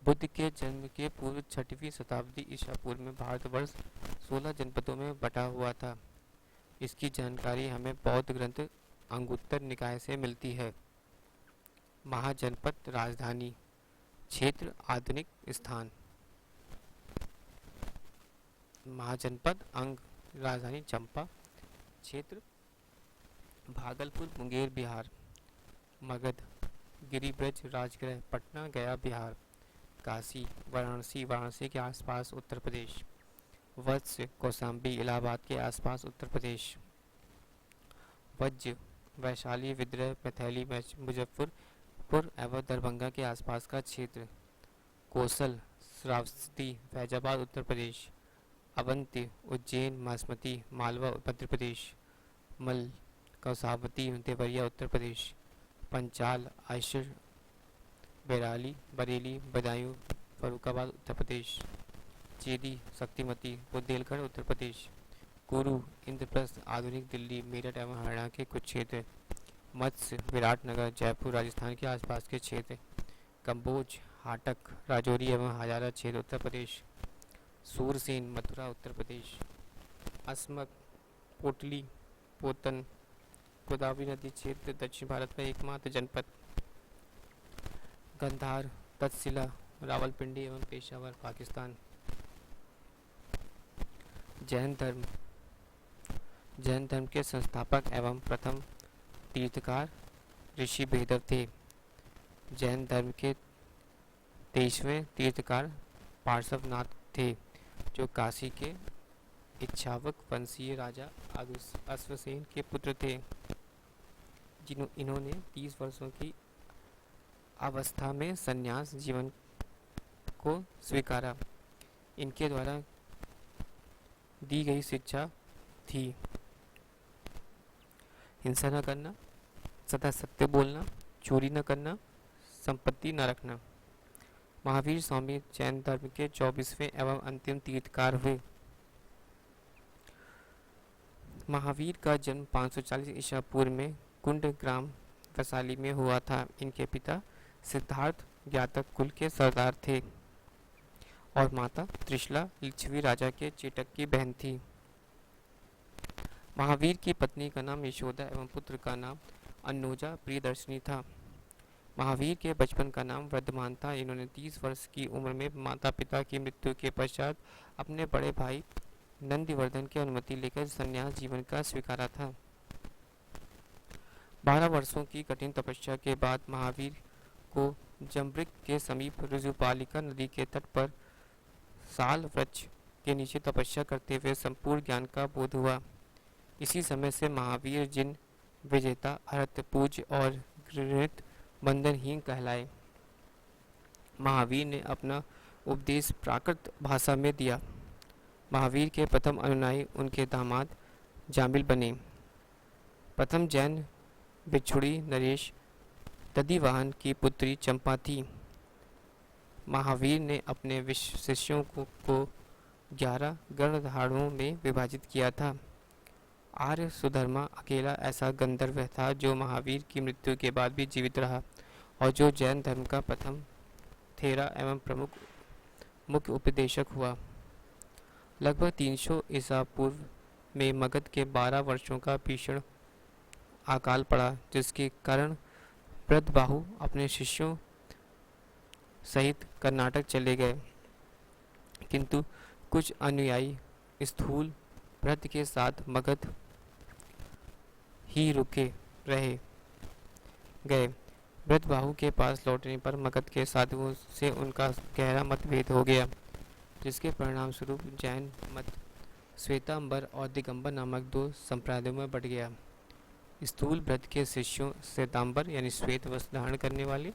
बुद्ध के जन्म के पूर्व 6वीं शताब्दी ईसा पूर्व में भारतवर्ष 16 जनपदों में बटा हुआ था। इसकी जानकारी हमें बौद्ध ग्रंथ अंगुत्तर निकाय से मिलती है। महाजनपद राजधानी। क्षेत्र आधुनिक स्थान। महाजनपद अंग राजधानी चंपा। क्षेत्र भागलपुर मुंगेर बिहार। मगध गिरिब्रज राजगृह पटना गया बिहार। काशी वाराणसी वाराणसी के आसपास उत्तर प्रदेश। वत्स कौशाम्बी इलाहाबाद के आसपास उत्तर प्रदेश। वज्र वैशाली विद्रोह मैथिली मुजफ्फरपुर एवं दरभंगा के आसपास का क्षेत्र। कौशल श्रावस्ती फैजाबाद उत्तर प्रदेश। अवंती उज्जैन बासमती मालवा मध्य प्रदेश। मल कौसावती देवरिया उत्तर प्रदेश। पंचाल आयशर बैराली बरेली बदायूं फरुखाबाद उत्तर प्रदेश। चेदी शक्तिमती बुंदेलखंड उत्तर प्रदेश। कुरु इंद्रप्रस्थ आधुनिक दिल्ली मेरठ एवं हरियाणा के कुछ क्षेत्र। मत्स्य विराटनगर जयपुर राजस्थान के आसपास के क्षेत्र। कम्बोज हाटक राजौरी एवं हजारा क्षेत्र उत्तर प्रदेश। सूरसेन मथुरा उत्तर प्रदेश। अस्मक पोटली पोतन गोदावरी नदी क्षेत्र दक्षिण भारत में एकमात्र जनपद। गंधार तक्षशिला रावलपिंडी एवं पेशावर पाकिस्तान। जैन धर्म के संस्थापक एवं प्रथम तीर्थकार ऋषि भेदव थे। जैन धर्म के 23वें तीर्थकार पार्श्वनाथ थे, जो काशी के इच्छावक वंशीय राजा अश्वसेन के पुत्र थे। इन्होंने 30 वर्षों की अवस्था में संन्यास जीवन को स्वीकारा। इनके द्वारा दी गई शिक्षा थी हिंसा न करना, सदा सत्य बोलना, चोरी न करना, संपत्ति न रखना। महावीर स्वामी जैन धर्म के 24वें एवं अंतिम तीर्थकार हुए। महावीर का जन्म 540 ईसा पूर्व में कुंड ग्राम वैशाली में हुआ था। इनके पिता सिद्धार्थ ज्ञातक कुल के सरदार थे और माता त्रिशला लिच्छवी राजा के चेटक की बहन थी। महावीर की पत्नी का नाम यशोदा एवं पुत्र का नाम अन्नोजा प्रियदर्शनी था। महावीर के बचपन का नाम वर्धमान था। इन्होंने 30 वर्ष की उम्र में माता पिता की मृत्यु के पश्चात अपने बड़े भाई नंदिवर्धन की अनुमति लेकर संन्यास जीवन का स्वीकारा था। 12 वर्षों की कठिन तपस्या के बाद महावीर को जम्बृक के समीप ऋजुपालिका नदी के तट पर साल वृक्ष के नीचे तपस्या करते हुए संपूर्ण ज्ञान का बोध हुआ। इसी समय से महावीर जिन विजेता अर्थ पूज्य और गृहित बंधनहीन कहलाए। महावीर ने अपना उपदेश प्राकृत भाषा में दिया। महावीर के प्रथम अनुयायी उनके दामाद जामिल बने। प्रथम जैन भिक्षुणी नरेश दधिवाहन की पुत्री चंपा थी। महावीर ने अपने शिष्यों को 11 गणधारणों में विभाजित किया था। आर्य सुधर्मा अकेला ऐसा गंधर्व था जो महावीर की मृत्यु के बाद भी जीवित रहा और जो जैन धर्म का प्रथम थेरा एवं प्रमुख मुख्य उपदेशक हुआ। लगभग 300 ईसा पूर्व में मगध के 12 वर्षों का भीषण अकाल पड़ा, जिसके कारण ब्रजबाहु अपने शिष्यों सहित कर्नाटक चले गए, किंतु कुछ अनुयायी स्थूल व्रत के साथ मगध ही रुके रहे गए। ब्रजबाहु के पास लौटने पर मगध के साधुओं से उनका गहरा मतभेद हो गया, जिसके परिणाम स्वरूप जैन मत श्वेतांबर और दिगंबर नामक 2 संप्रदायों में बढ़ गया। स्थूल व्रत के शिष्यों श्वेतांबर यानी श्वेत वस्त्र धारण करने वाले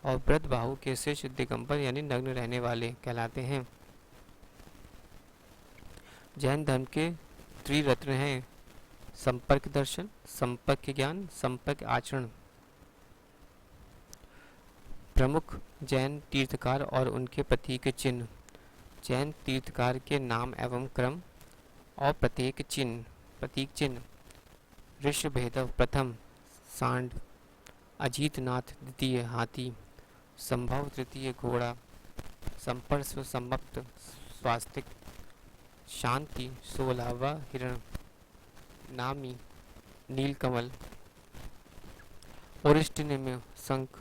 और ब्रजबाहु के शिष्य दिगंबर यानी नग्न रहने वाले कहलाते हैं। जैन धर्म के त्रिरत्न हैं: संपर्क दर्शन, संपर्क ज्ञान, संपर्क आचरण। प्रमुख जैन तीर्थकार और उनके प्रतीक चिन्ह। जैन तीर्थकार के नाम एवं क्रम और प्रतीक चिन्ह: ऋषभेदव प्रथम सांड, अजीतनाथ द्वितीय हाथी, संभव तृतीय घोड़ा, संपर्श्व सम्मप्त स्वास्तिक, शांति 16वां हिरण, नामी नीलकमल, ओरिस्टिनिम शंख,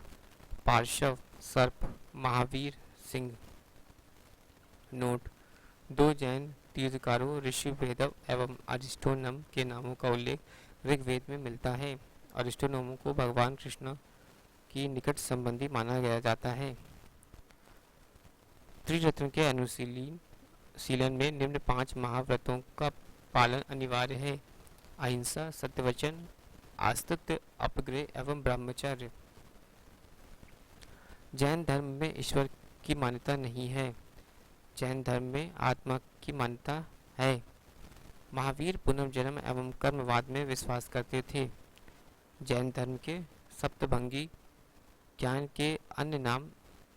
पार्श्व सर्प, महावीर सिंह। नोट: दो जैन तीर्थकारों ऋषभेदव एवं अरिस्टोनम के नामों का उल्लेख ऋग्वेद में मिलता है। अरिस्टोनम को भगवान कृष्ण की निकट संबंधी माना गया जाता है। त्रिरत्न के अनुशीलन में निम्न 5 महाव्रतों का पालन अनिवार्य है: अहिंसा, सत्यवचन, आस्तिक्य, अपग्रह एवं ब्रह्मचर्य। जैन धर्म में ईश्वर की मान्यता नहीं है। जैन धर्म में आत्मा की मान्यता है। महावीर पुनर्जन्म एवं कर्मवाद में विश्वास करते थे। जैन धर्म के सप्तभंगी ज्ञान के अन्य नाम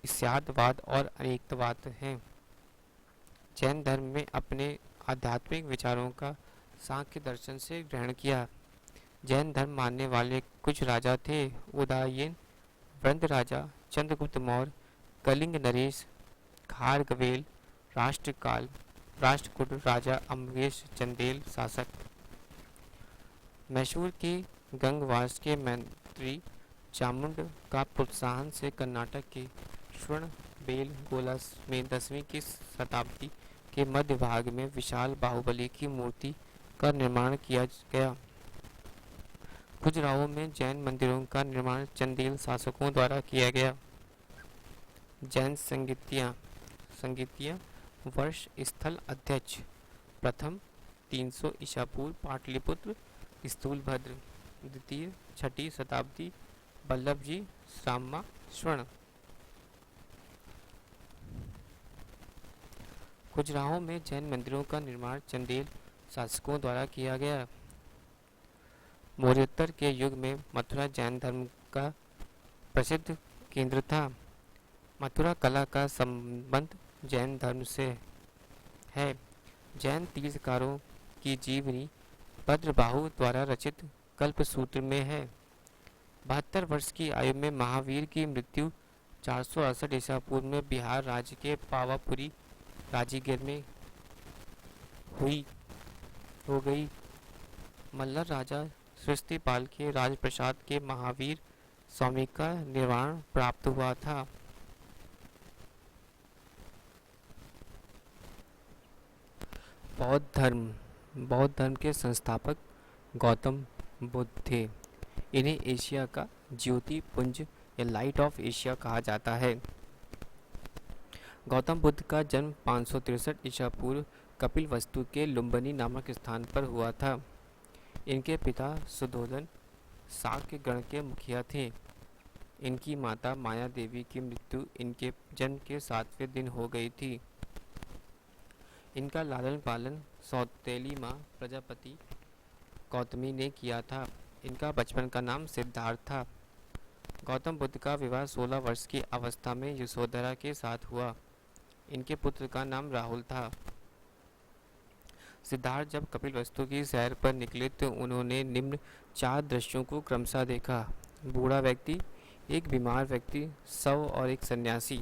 इस्यादवाद और अनेकतावाद हैं। जैन धर्म में अपने आध्यात्मिक विचारों का सांख्य दर्शन से ग्रहण किया। जैन धर्म मानने वाले कुछ राजा थे: उदयन वृंद राजा, चंद्रगुप्त मौर्य, कलिंग नरेश, खारगवेल, राष्ट्रकूट राजा, अम्बेश, चंदेल शासक। मैसूर के गंगवास के मंत्री चामुंड का प्रोत्साहन से कर्नाटक के श्रवणबेल गोला में 10वीं की शताब्दी के मध्य भाग में विशाल बाहुबली की मूर्ति का निर्माण किया गया। खजुराहो में जैन मंदिरों का निर्माण चंदेल शासकों द्वारा किया गया। जैन संगीतियाँ वर्ष स्थल अध्यक्ष प्रथम 300 ईसा पूर्व पाटलिपुत्र स्थूलभद्र, द्वितीय 6ठी शताब्दी वल्लभ जी श्यामा स्वर्ण। खजुराहो में जैन मंदिरों का निर्माण चंदेल शासकों द्वारा किया गया। मौर्योत्तर के युग में मथुरा जैन धर्म का प्रसिद्ध केंद्र था। मथुरा कला का संबंध जैन धर्म से है। जैन तीर्थकारों की जीवनी भद्रबाहु द्वारा रचित कल्पसूत्र में है। 72 वर्ष की आयु में महावीर की मृत्यु 468 ईसा पूर्व में बिहार राज्य के पावापुरी राजगीर में हो गई। मल्लर राजा सृष्टिपाल के राजप्रसाद के महावीर स्वामी का निर्वाण प्राप्त हुआ था। बौद्ध धर्म के संस्थापक गौतम बुद्ध थे। इन्हें एशिया का ज्योति पुंज या लाइट ऑफ एशिया कहा जाता है। गौतम बुद्ध का जन्म 563 ईसा पूर्व कपिलवस्तु के लुम्बिनी नामक स्थान पर हुआ था। इनके पिता सुधोधन शाक्य गण के मुखिया थे। इनकी माता माया देवी की मृत्यु इनके जन्म के 7वें दिन हो गई थी। इनका लालन पालन सौतेली माँ प्रजापति गौतमी ने किया था। इनका बचपन का नाम सिद्धार्थ था। गौतम बुद्ध का विवाह 16 वर्ष की अवस्था में यशोधरा के साथ हुआ। इनके पुत्र का नाम राहुल था। सिद्धार्थ जब कपिलवस्तु की सैर पर निकले तो उन्होंने निम्न 4 दृश्यों को क्रमशः देखा: बूढ़ा व्यक्ति, एक बीमार व्यक्ति, शव और एक सन्यासी।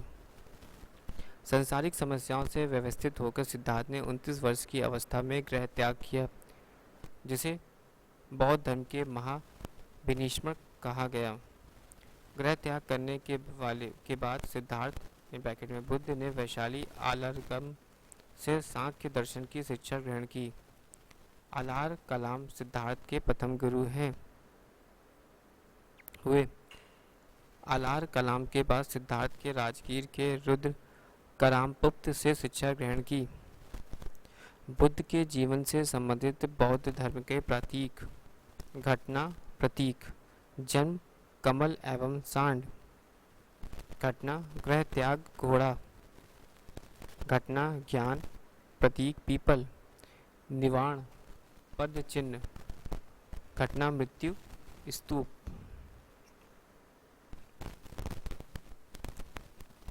सांसारिक समस्याओं से व्यवस्थित होकर सिद्धार्थ ने 29 वर्ष की अवस्था में गृह त्याग किया, जिसे बौद्ध धर्म के महाविनिष्मक कहा गया। गृह त्याग करने के बाद सिद्धार्थ ब्रैकेट में बुद्ध ने वैशाली आलरगम से सांख्य दर्शन की शिक्षा ग्रहण की। अलार कलाम सिद्धार्थ के प्रथम गुरु हुए। अलार कलाम के बाद सिद्धार्थ के राजगीर के रुद्र करामपुप्त से शिक्षा ग्रहण की। बुद्ध के जीवन से संबंधित बौद्ध धर्म के प्रतीक: घटना प्रतीक, जन्म कमल एवं सांड। घटना गृह त्याग घोड़ा। घटना ज्ञान प्रतीक पीपल। निवाण, पद चिन्ह, घटना मृत्यु, स्तूप।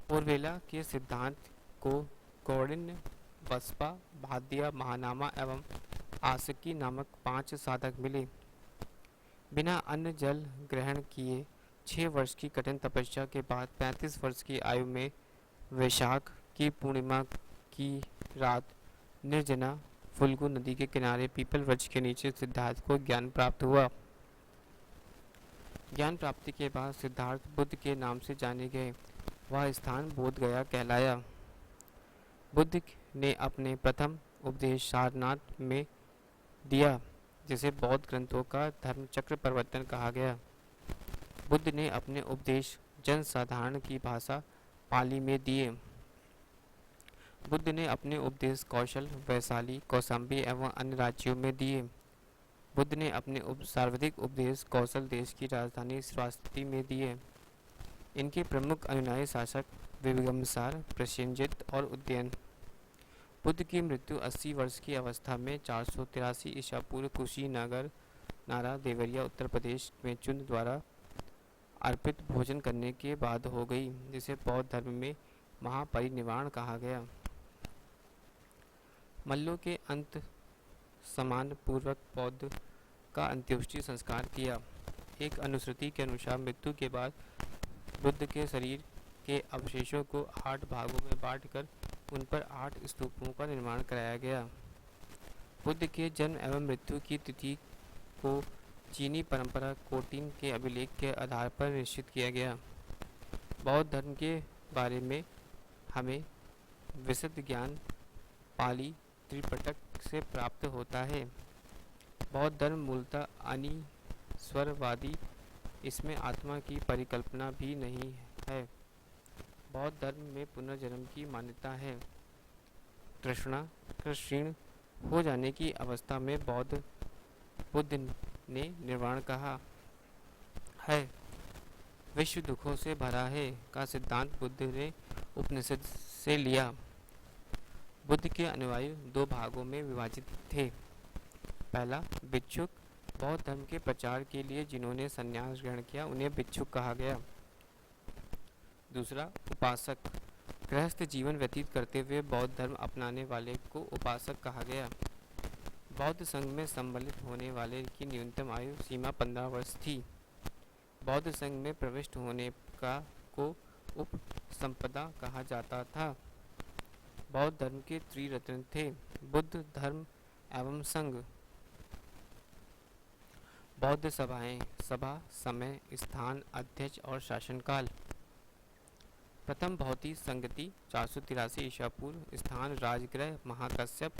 उर्वेला के सिद्धांत को कौंडिन्य, बसपा, भादिया, महानामा एवं आसकी नामक 5 साधक मिले। बिना अन्न जल ग्रहण किए 6 वर्ष की कठिन तपस्या के बाद 35 वर्ष की आयु में वैशाख की पूर्णिमा की रात निर्जना फुल्गु नदी के किनारे पीपल वृक्ष के नीचे सिद्धार्थ को ज्ञान प्राप्त हुआ। ज्ञान प्राप्ति के बाद सिद्धार्थ बुद्ध के नाम से जाने गए। वह स्थान बोध गया कहलाया। बुद्ध ने अपने प्रथम उपदेश सारनाथ में दिया, जिसे बौद्ध ग्रंथों का धर्म चक्र प्रवर्तन कहा गया। बुद्ध ने अपने उपदेश जन साधारण की भाषा पाली में दिए। बुद्ध ने अपने उपदेश कौशल, वैशाली, कौशाम्बी एवं अन्य राज्यों में दिए। बुद्ध ने अपने सर्वाधिक उपदेश कौशल देश की राजधानी श्रावस्ती में दिए। इनके प्रमुख अनुयायी शासक विक्रमसार, प्रसेनजित और उदयन। बुद्ध की मृत्यु 80 वर्ष की अवस्था में 483 ईसा पूर्व कुशीनगर, नारा देवरिया, उत्तर प्रदेश में चुन द्वारा अर्पित भोजन करने के बाद हो गई, जिसे बौद्ध धर्म में महापरिनिर्वाण कहा गया। मल्लों के अंत सम्मान पूर्वक बौद्ध का अंत्येष्टि संस्कार किया। एक अनुश्रुति के अनुसार मृत्यु के बाद बुद्ध के शरीर के अवशेषों को 8 भागों में बांटकर उन पर 8 स्तूपों का निर्माण कराया गया। बुद्ध के जन्म एवं मृत्यु की तिथि को चीनी परंपरा कोटिन के अभिलेख के आधार पर निश्चित किया गया। बौद्ध धर्म के बारे में हमें विशुद्ध ज्ञान पाली त्रिपिटक से प्राप्त होता है। बौद्ध धर्म मूलतः अनिस्वरवादी, इसमें आत्मा की परिकल्पना भी नहीं है। बौद्ध धर्म में पुनर्जन्म की मान्यता है। तृष्णा क्षीण हो जाने की अवस्था में बुद्ध ने निर्वाण कहा है। विश्व दुखों से भरा है का सिद्धांत बुद्ध ने उपनिषद से लिया। बुद्ध के अनुयायी 2 भागों में विभाजित थे। पहला, भिक्षुक, बौद्ध धर्म के प्रचार के लिए जिन्होंने संन्यास ग्रहण किया उन्हें भिक्षुक कहा गया। दूसरा, उपासक, गृहस्थ जीवन व्यतीत करते हुए बौद्ध धर्म अपनाने वाले को उपासक कहा गया। बौद्ध संघ में सम्मिलित होने वाले की न्यूनतम आयु सीमा 15 वर्ष थी। बौद्ध संघ में प्रविष्ट होने को उपसंपदा कहा जाता था। बौद्ध धर्म के त्रिरत्न थे, बुद्ध धर्म एवं संघ। बौद्ध सभाएं, सभा, समय, स्थान, अध्यक्ष और शासनकाल। प्रथम बौद्धि संगति 483 ईसा पूर्व, स्थान राजगृह महाकश्यप,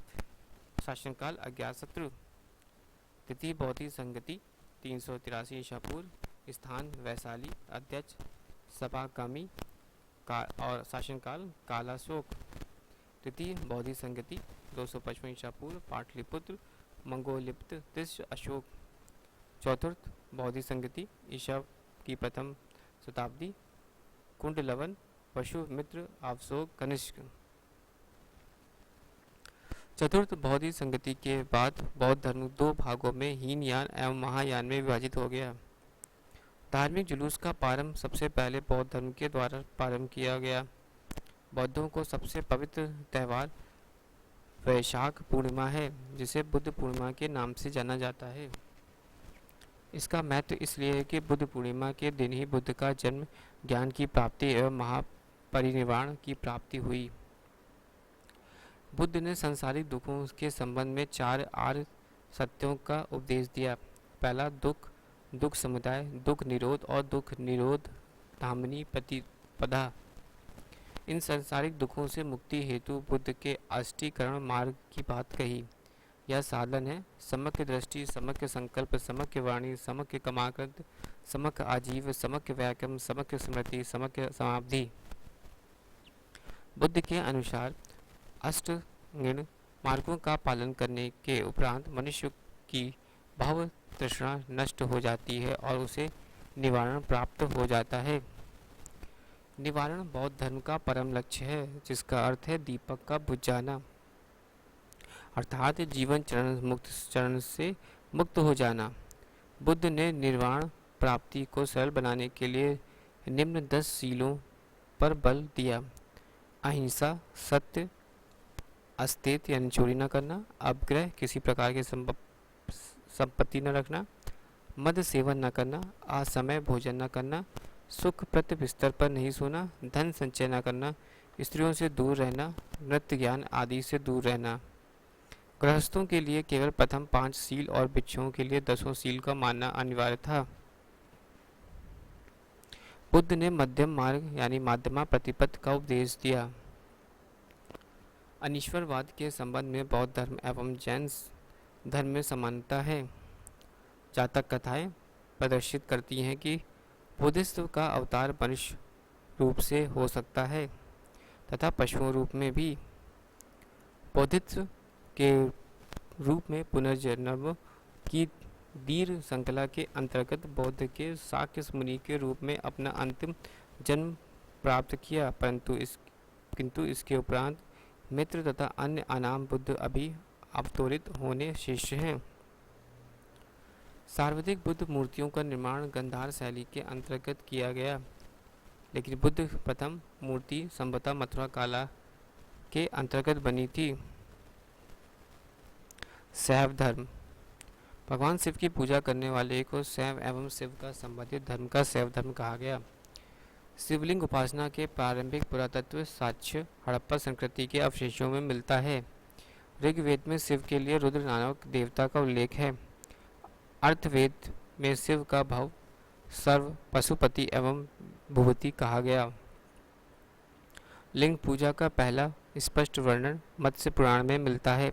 शासनकाल अज्ञातशत्रु। द्वितीय बौद्धि संगति 383 ईसा पूर्व, स्थान वैशाली, अध्यक्ष सभागामी और शासनकाल कालाशोक। तृतीय बौद्धि संगति 255 ईसा पूर्व, पाटलिपुत्र, मंगोलिप्त, तिष्य अशोक। चतुर्थ बौद्धि संगति ईसा की प्रथम शताब्दी, कुंडलवन, पशुमित्र, आवशोक, कनिष्क। चतुर्थ बौद्धि संगति के बाद बौद्ध धर्म 2 भागों में हीनयान एवं महायान में विभाजित हो गया। धार्मिक जुलूस का प्रारंभ सबसे पहले बौद्ध धर्म के द्वारा प्रारंभ किया गया। बौद्धों को सबसे पवित्र त्यौहार वैशाख पूर्णिमा है, जिसे बुद्ध पूर्णिमा के नाम से जाना जाता है। इसका महत्व इसलिए है कि बुद्ध पूर्णिमा के दिन ही बुद्ध का जन्म, ज्ञान की प्राप्ति एवं महापरिनिर्वाण की प्राप्ति हुई। बुद्ध ने सांसारिक दुखों के संबंध में 4 आर्य सत्यों का उपदेश दिया। पहला, दुख, दुख समुदाय, दुख निरोध और दुख निरोध धामनी प्रतिपदा। इन सांसारिक दुखों से मुक्ति हेतु बुद्ध के अष्टीकरण मार्ग की बात कही। यह साधन है समक्य दृष्टि, समक्य संकल्प, समक्य वाणी, समक्य कमाकृत, समक्य आजीव, समक्य व्याकम, समक्य स्मृति, समक्य समाधि। बुद्ध के अनुसार अष्टगुण मार्गों का पालन करने के उपरांत मनुष्य की भव तृष्णा नष्ट हो जाती है और उसे निवारण प्राप्त हो जाता है। निवारण बौद्ध धर्म का परम लक्ष्य है, जिसका अर्थ है दीपक का बुझ जाना। अर्थात जीवन चरण से मुक्त हो जाना। बुद्ध ने निर्वाण प्राप्ति को सरल बनाने के लिए निम्न 10 सीलों पर बल दिया: अहिंसा, सत्य, अस्तेत यानी चोरी न करना, अपग्रह किसी प्रकार की संपत्ति न रखना, मद सेवन न करना, असमय भोजन न करना, सुखप्रद बिस्तर पर नहीं सोना, धन संचय न करना, स्त्रियों से दूर रहना, नृत्य ज्ञान आदि से दूर रहना। गृहस्थों के लिए केवल प्रथम 5 सील और भिक्षुओं के लिए 10 सील का मानना अनिवार्य था। बुद्ध ने मध्यम मार्ग यानी माध्यमा प्रतिपद का उपदेश दिया। अनीश्वरवाद के संबंध में बौद्ध धर्म एवं जैन धर्म में समानता है। जातक कथाएं प्रदर्शित करती हैं कि बुद्धिज्म का अवतार मनुष्य रूप से हो सकता है तथा पशुओं रूप में भी। बौद्धिज्म के रूप में पुनर्जन्म की दीर्घ श्रृंखला के अंतर्गत बुद्ध के शाक्य मुनि के रूप में अपना अंतिम जन्म प्राप्त किया, किंतु इसके उपरांत मित्र तथा अन्य अनाम बुद्ध अभी अवतरित होने शेष हैं। सर्वाधिक बुद्ध मूर्तियों का निर्माण गंधार शैली के अंतर्गत किया गया, लेकिन बुद्ध प्रथम मूर्ति संभवतः मथुरा काला के अंतर्गत बनी थी। शैव धर्म। भगवान शिव की पूजा करने वाले को शैव एवं शिव का संबंधित धर्म का शैव धर्म कहा गया। शिवलिंग उपासना के प्रारंभिक पुरातत्व साक्ष्य हड़प्पा संस्कृति के अवशेषों में मिलता है। ऋग्वेद में शिव के लिए रुद्र नामक देवता का उल्लेख है। अर्थवेद में शिव का भाव सर्व, पशुपति एवं भूपति कहा गया। लिंग पूजा का पहला स्पष्ट वर्णन मत्स्य पुराण में मिलता है।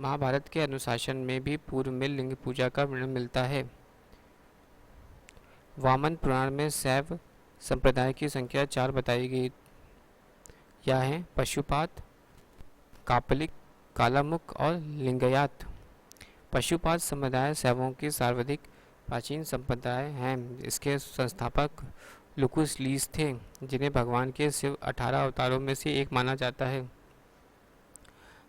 महाभारत के अनुशासन में भी पूर्व में लिंग पूजा का वर्णन मिलता है। वामन पुराण में शैव संप्रदाय की संख्या 4 बताई गई। यह है पशुपात, कापलिक, कालामुख और लिंगायत। पशुपात संप्रदाय शैवों की सर्वाधिक प्राचीन संप्रदाय हैं। इसके संस्थापक लुकुस लीस थे, जिन्हें भगवान के शिव 18 अवतारों में से एक माना जाता है।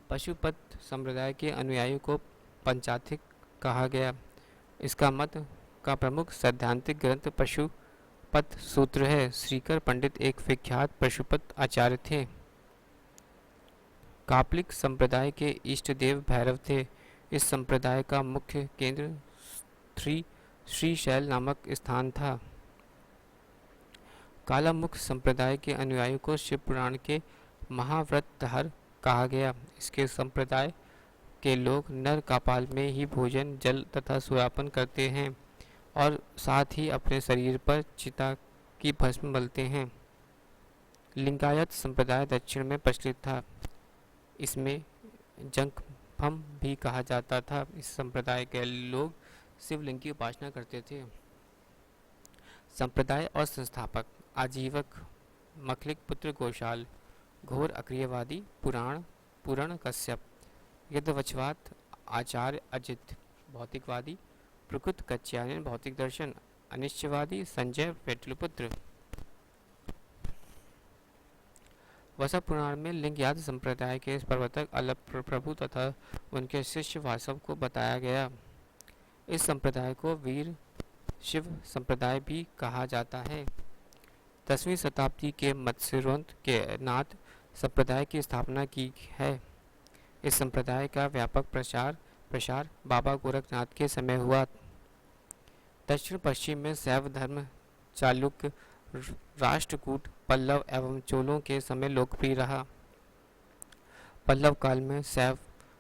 पशुपत संप्रदाय के अनुयायियों को पंचाथिक कहा गया। इसका मत का प्रमुख सैद्धांतिक ग्रंथ पशुपत सूत्र है। श्रीकर पंडित एक विख्यात पशुपत आचार्य थे। कापलिक संप्रदाय के इष्ट देव भैरव थे। इस संप्रदाय का मुख्य केंद्र श्रीशैल नामक स्थान था। कालामुख संप्रदाय के अनुयायियों को शिव पुराण के महाव्रतधर कहा गया। इसके संप्रदाय के लोग नर कपाल में ही भोजन, जल तथा सुरापन करते हैं और साथ ही अपने शरीर पर चिता की भस्म मलते हैं। लिंगायत संप्रदाय दक्षिण में प्रचलित था। इसमें जंगभम भी कहा जाता था। इस संप्रदाय के लोग शिवलिंग की उपासना करते थे। संप्रदाय और संस्थापक आजीवक मखलिक पुत्र गोशाल, घोर अक्रियवादी पुराण कश्यप, यदवचवाद आचार्य अजित, भौतिकवादी प्रकृत कच्यायन भौतिक दर्शन, अनिश्चयवादी संजय पेटलपुत्र। वसा पुराण में लिंगायत संप्रदाय के प्रवर्तक अल्प प्रभु तथा उनके शिष्य वासव को बताया गया। इस संप्रदाय को वीर शिव संप्रदाय भी कहा जाता है। 10वीं शताब्दी के मत्स्यवंत के नाथ संप्रदाय की स्थापना की है। इस संप्रदाय का व्यापक प्रसार बाबा गोरखनाथ के समय हुआ। दक्षिण पश्चिम में शैव धर्म चालुक्य, राष्ट्रकूट, पल्लव एवं चोलों के समय लोकप्रिय रहा। पल्लव काल में शैव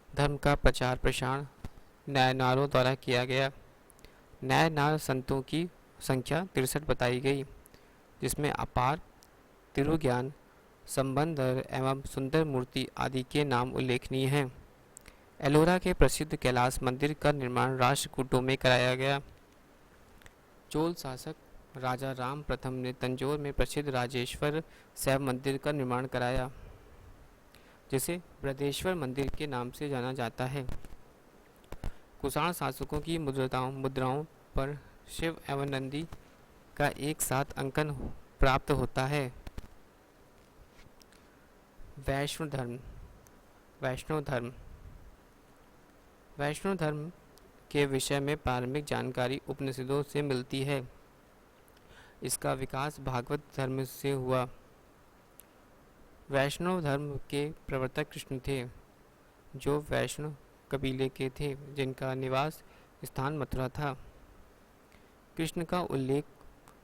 धर्म का प्रचार प्रसार नायनारों द्वारा किया गया। नायनार संतों की संख्या 63 बताई गई, जिसमें अपार तिरुज्ञान, संबंधर एवं सुंदर मूर्ति आदि के नाम उल्लेखनीय हैं। एलोरा के प्रसिद्ध कैलाश मंदिर का निर्माण राष्ट्रकूटों में कराया गया। चोल शासक राजा राम प्रथम ने तंजौर में प्रसिद्ध राजेश्वर शैव मंदिर का निर्माण कराया, जिसे बृहदेश्वर मंदिर के नाम से जाना जाता है। कुषाण शासकों की मुद्राओं पर शिव एवं नंदी का एक साथ अंकन प्राप्त होता है। वैष्णव धर्म वैष्णव धर्म के विषय में प्रारंभिक जानकारी उपनिषदों से मिलती है। इसका विकास भागवत धर्म से हुआ। वैष्णव धर्म के प्रवर्तक कृष्ण थे, जो वैष्णव कबीले के थे, जिनका निवास स्थान मथुरा था। कृष्ण का उल्लेख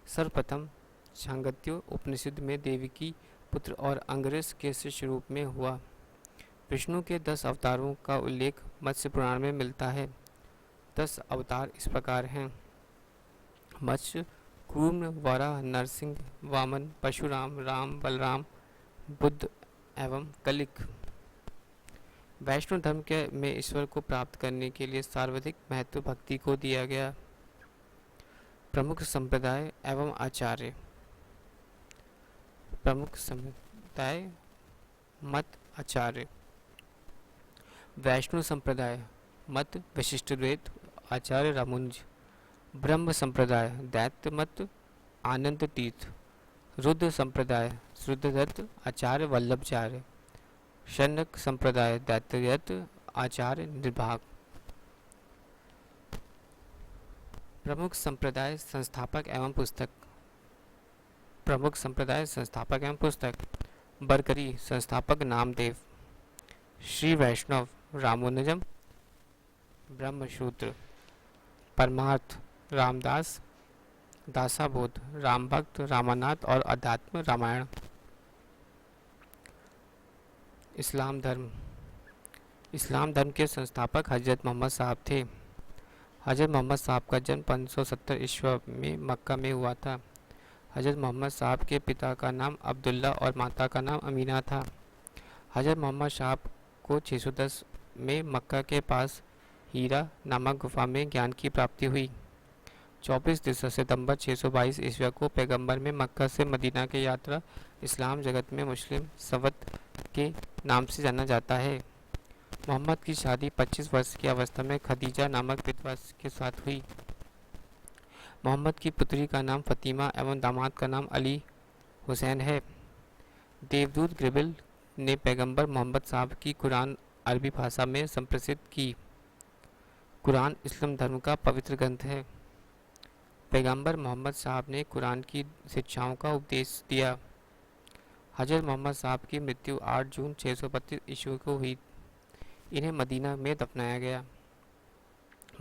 सर्वप्रथम छांगत्यो उपनिषद में देवकी पुत्र और अंगरेस के शिष्य रूप में हुआ। विष्णु के 10 अवतारों का उल्लेख मत्स्य पुराण में मिलता है। 10 अवतार इस प्रकार हैं: मत्स्य, कूर्म, वराह, नरसिंह, वामन, परशुराम, राम, बलराम, बुद्ध एवं कलिक। वैष्णव धर्म के में ईश्वर को प्राप्त करने के लिए सर्वाधिक महत्व भक्ति को दिया गया। प्रमुख संप्रदाय एवं आचार्य। प्रमुख संप्रदाय, मत, आचार्य। वैष्णव संप्रदाय मत वशिष्ठद्वैत, आचार्य रामानुज। ब्रह्म संप्रदाय दैत्य मत, आनंद तीर्थ। रुद्र संप्रदाय शुद्धदत्त, आचार्य वल्लभाचार्य। शनक संप्रदाय दैत्ययत, आचार्य निर्भाग। प्रमुख संप्रदाय संस्थापक एवं पुस्तक। प्रमुख संप्रदाय संस्थापक एवं पुस्तक। बरकरी संस्थापक नामदेव। श्री वैष्णव रामानुजम। ब्रह्मसूत्र। परमार्थ रामदास, दासाबोध, राम भक्त, रामानाथ और अध्यात्म रामायण। इस्लाम धर्म। इस्लाम धर्म के संस्थापक हजरत मोहम्मद साहब थे। हजरत मोहम्मद साहब का जन्म 570 ईस्वी में मक्का में हुआ था। हजरत मोहम्मद साहब के पिता का नाम अब्दुल्ला और माता का नाम अमीना था। हजरत मोहम्मद साहब को 610 में मक्का के पास हीरा नामक गुफा में ज्ञान की प्राप्ति हुई। 24 सितंबर 622 ईस्वी को पैगंबर में मक्का से मदीना की यात्रा इस्लाम जगत में मुस्लिम संवत के नाम से जाना जाता है। मोहम्मद की शादी 25 वर्ष की अवस्था में खदीजा नामक विधवा के साथ हुई। मोहम्मद की पुत्री का नाम फतीमा एवं दामाद का नाम अली हुसैन है। देवदूत ग्रिबिल ने पैगंबर मोहम्मद साहब की कुरान अरबी भाषा में संप्रेषित की। कुरान इस्लाम धर्म का पवित्र ग्रंथ है। पैगंबर मोहम्मद साहब ने कुरान की शिक्षाओं का उपदेश दिया। हजरत मोहम्मद साहब की मृत्यु 8 जून 632 ईस्वी को हुई। इन्हें मदीना में दफनाया गया।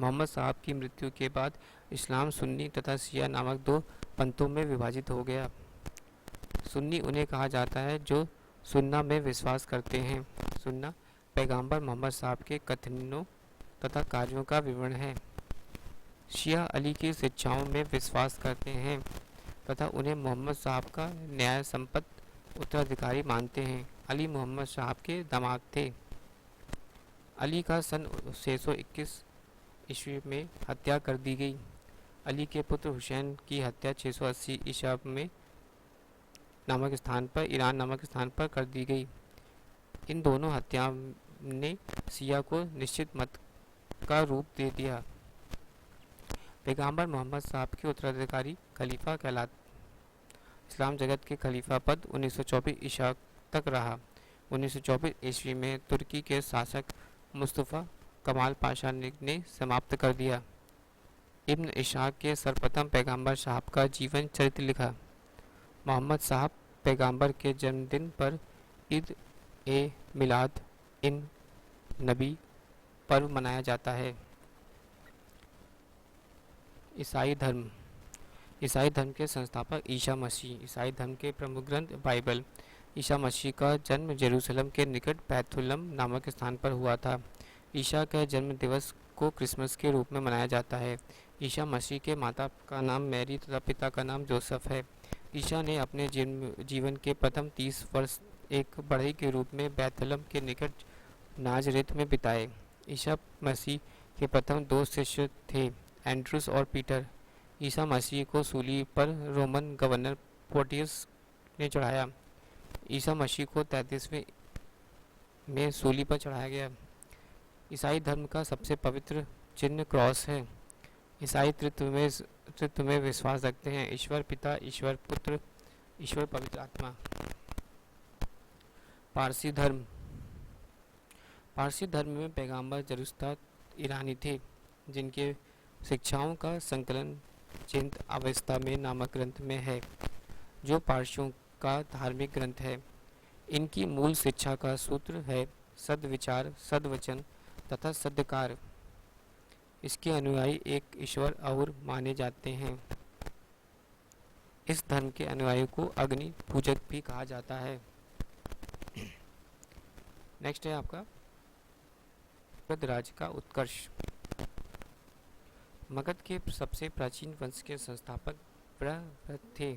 मोहम्मद साहब की मृत्यु के बाद इस्लाम सुन्नी तथा शिया नामक 2 पंथों में विभाजित हो गया। सुन्नी उन्हें कहा जाता है जो सुन्ना में विश्वास करते हैं। सुन्ना पैगंबर मोहम्मद साहब के कथनों तथा कार्यों का विवरण है। शिया अली की शिक्षाओं में विश्वास करते हैं तथा उन्हें मोहम्मद साहब का न्याय संपन्न उत्तराधिकारी मानते हैं। अली मोहम्मद साहब के दामाद थे। अली का सन 621 ईस्वी में हत्या कर दी गई। अली के पुत्र हुसैन की हत्या 680 ईस्वी में ईरान नामक स्थान पर कर दी गई। इन दोनों हत्याओं ने शिया को निश्चित मत का रूप दे दिया। पैगंबर मोहम्मद साहब के उत्तराधिकारी खलीफा कहलाते। इस्लाम जगत के खलीफा पद 1924 ईसा तक रहा। 1924 ईस्वी में तुर्की के शासक मुस्तफ़ा कमाल पाशा ने समाप्त कर दिया। इब्न इशाक के सर्वप्रथम पैगंबर साहब का जीवन चरित्र लिखा। मोहम्मद साहब पैगंबर के जन्मदिन पर ईद ए मिलाद इन नबी पर्व मनाया जाता है। ईसाई धर्म। ईसाई धर्म के संस्थापक ईसा मसीह। ईसाई धर्म के प्रमुख ग्रंथ बाइबल। ईसा मसीह का जन्म जेरूसलम के निकट बैतुलहम नामक स्थान पर हुआ था। ईसा का जन्म दिवस को क्रिसमस के रूप में मनाया जाता है। ईसा मसीह के माता का नाम मैरी तथा पिता का नाम जोसेफ है। ईसा ने अपने जीवन के प्रथम 30 वर्ष एक बढ़ई के रूप में बैतुलहम के निकट नाजरेत में बिताए। ईसा मसीह के प्रथम 2 शिष्य थे, एंड्रूस और पीटर। ईसा मसीह को सूली पर रोमन गवर्नर पोर्टियस ने चढ़ाया। ईसा मसीह को 33वें में सूली पर चढ़ाया गया। ईसाई धर्म का सबसे पवित्र चिन्ह क्रॉस है। ईसाई तृत्व में विश्वास रखते हैं। ईश्वर पिता, ईश्वर पुत्र, ईश्वर पवित्र आत्मा। पारसी धर्म। पारसी धर्म में पैगंबर जरूसता ईरानी थे, जिनके शिक्षाओं का संकलन चिंत अवस्था में नामक ग्रंथ में है, जो पारसियों का धार्मिक ग्रंथ है। इनकी मूल शिक्षा का सूत्र है सद्विचार, सद्वचन तथा सद्कार। इसके अनुयायी एक ईश्वर और माने जाते हैं। इस धर्म के अनुयायियों को अग्नि पूजक भी कहा जाता है। नेक्स्ट है आपका मगध राज्य का उत्कर्ष। मगध के सबसे प्राचीन वंश के संस्थापक बृहद्रथ थे।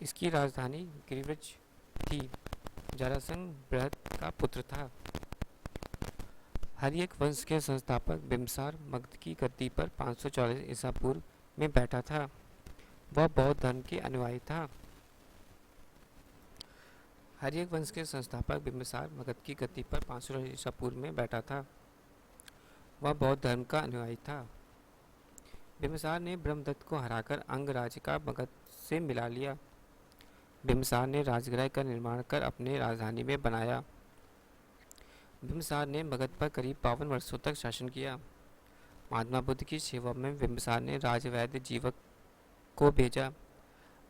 इसकी राजधानी गिरिव्रज थी। जरासंध बृहद्रथ का पुत्र था। हर्यक वंश के संस्थापक बिम्बिसार मगध की गद्दी पर 544 ईसा पूर्व में बैठा था। वह बौद्ध धर्म के अनुयायी था। हर्यक वंश के संस्थापक बिम्बिसार मगध की गद्दी पर 544 ईसा पूर्व में बैठा था। वह बौद्ध धर्म का अनुयायी था। बिम्बिसार ने ब्रह्मदत्त को हराकर अंग राज्य का मगध से मिला लिया। बिम्बिसार ने राजगृह का निर्माण कर अपने राजधानी में बनाया। बिम्बिसार ने मगध पर करीब 52 वर्षों तक शासन किया। महात्मा बुद्ध की सेवा में बिम्बिसार ने राजवैद्य जीवक को भेजा।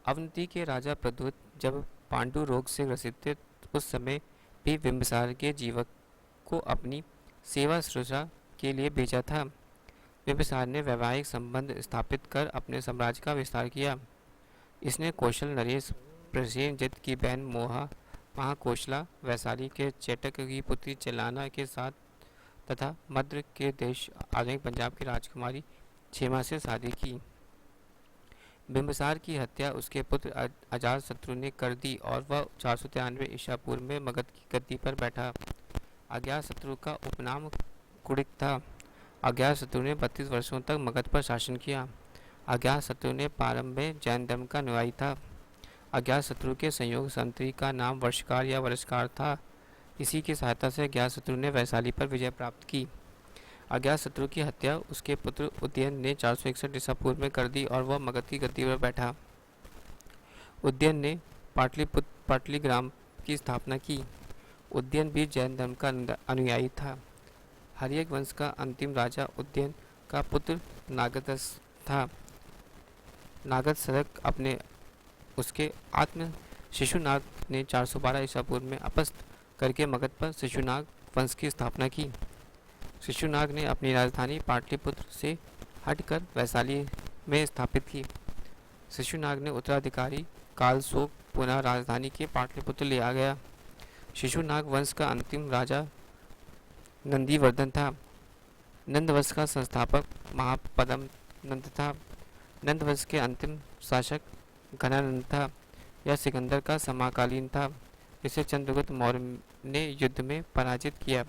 अवंती के राजा प्रद्युत जब पांडु रोग से ग्रसित थे, उस समय भी बिम्बिसार के जीवक को अपनी सेवा शुश्रूषा के लिए भेजा था। बिम्बिसार ने वैवाहिक संबंध स्थापित कर अपने साम्राज्य का विस्तार किया। इसने कौशल नरेश प्रसेनजित की बहन महाकोशला, वैशाली के चेटक की पुत्री चेलाना के साथ तथा मद्र के देश आधुनिक पंजाब की राजकुमारी क्षेमा से शादी की। बिम्बिसार की हत्या उसके पुत्र अजातशत्रु ने कर दी और वह 493 ईसा पूर्व में मगध की गद्दी पर बैठा। अज्ञातशत्रु का उपनाम कुड़िक था। अज्ञातशत्रु ने 32 वर्षों तक मगध पर शासन किया। अज्ञातशत्रु ने प्रारंभ में जैन धर्म का अनुयायी था। अज्ञातशत्रु के संयोग संतरी का नाम वर्षकार या वर्षकार था। इसी की सहायता से अज्ञातशत्रु ने वैशाली पर विजय प्राप्त की। अज्ञातशत्रु की हत्या उसके पुत्र उदयन ने 461 ईसा पूर्व में कर दी और वह मगध की गद्दी पर बैठा। उदयन ने पाटलिग्राम की स्थापना की। उदयन भी जैन धर्म का अनुयायी था। हर्यक वंश का अंतिम राजा उदयन का पुत्र नागदस था। नागद सदक अपने उसके आत्म शिशुनाग ने 412 ईसा पूर्व में अपस्त करके मगध पर शिशुनाग वंश की स्थापना की। शिशुनाग ने अपनी राजधानी पाटलिपुत्र से हटकर वैशाली में स्थापित की। शिशुनाग ने उत्तराधिकारी कालशोक पुनः राजधानी के पाटलिपुत्र ले आ गया। शिशुनाग वंश का अंतिम राजा नंदीवर्धन था। नंद वंश का संस्थापक महापद्म नंद था। नंद वंश के अंतिम शासक घनानंद था। यह सिकंदर का समकालीन था। इसे चंद्रगुप्त मौर्य ने युद्ध में पराजित किया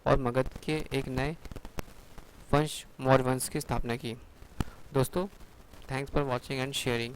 और मगध के एक नए वंश मौर्य वंश की स्थापना की। दोस्तों, thanks for watching and sharing.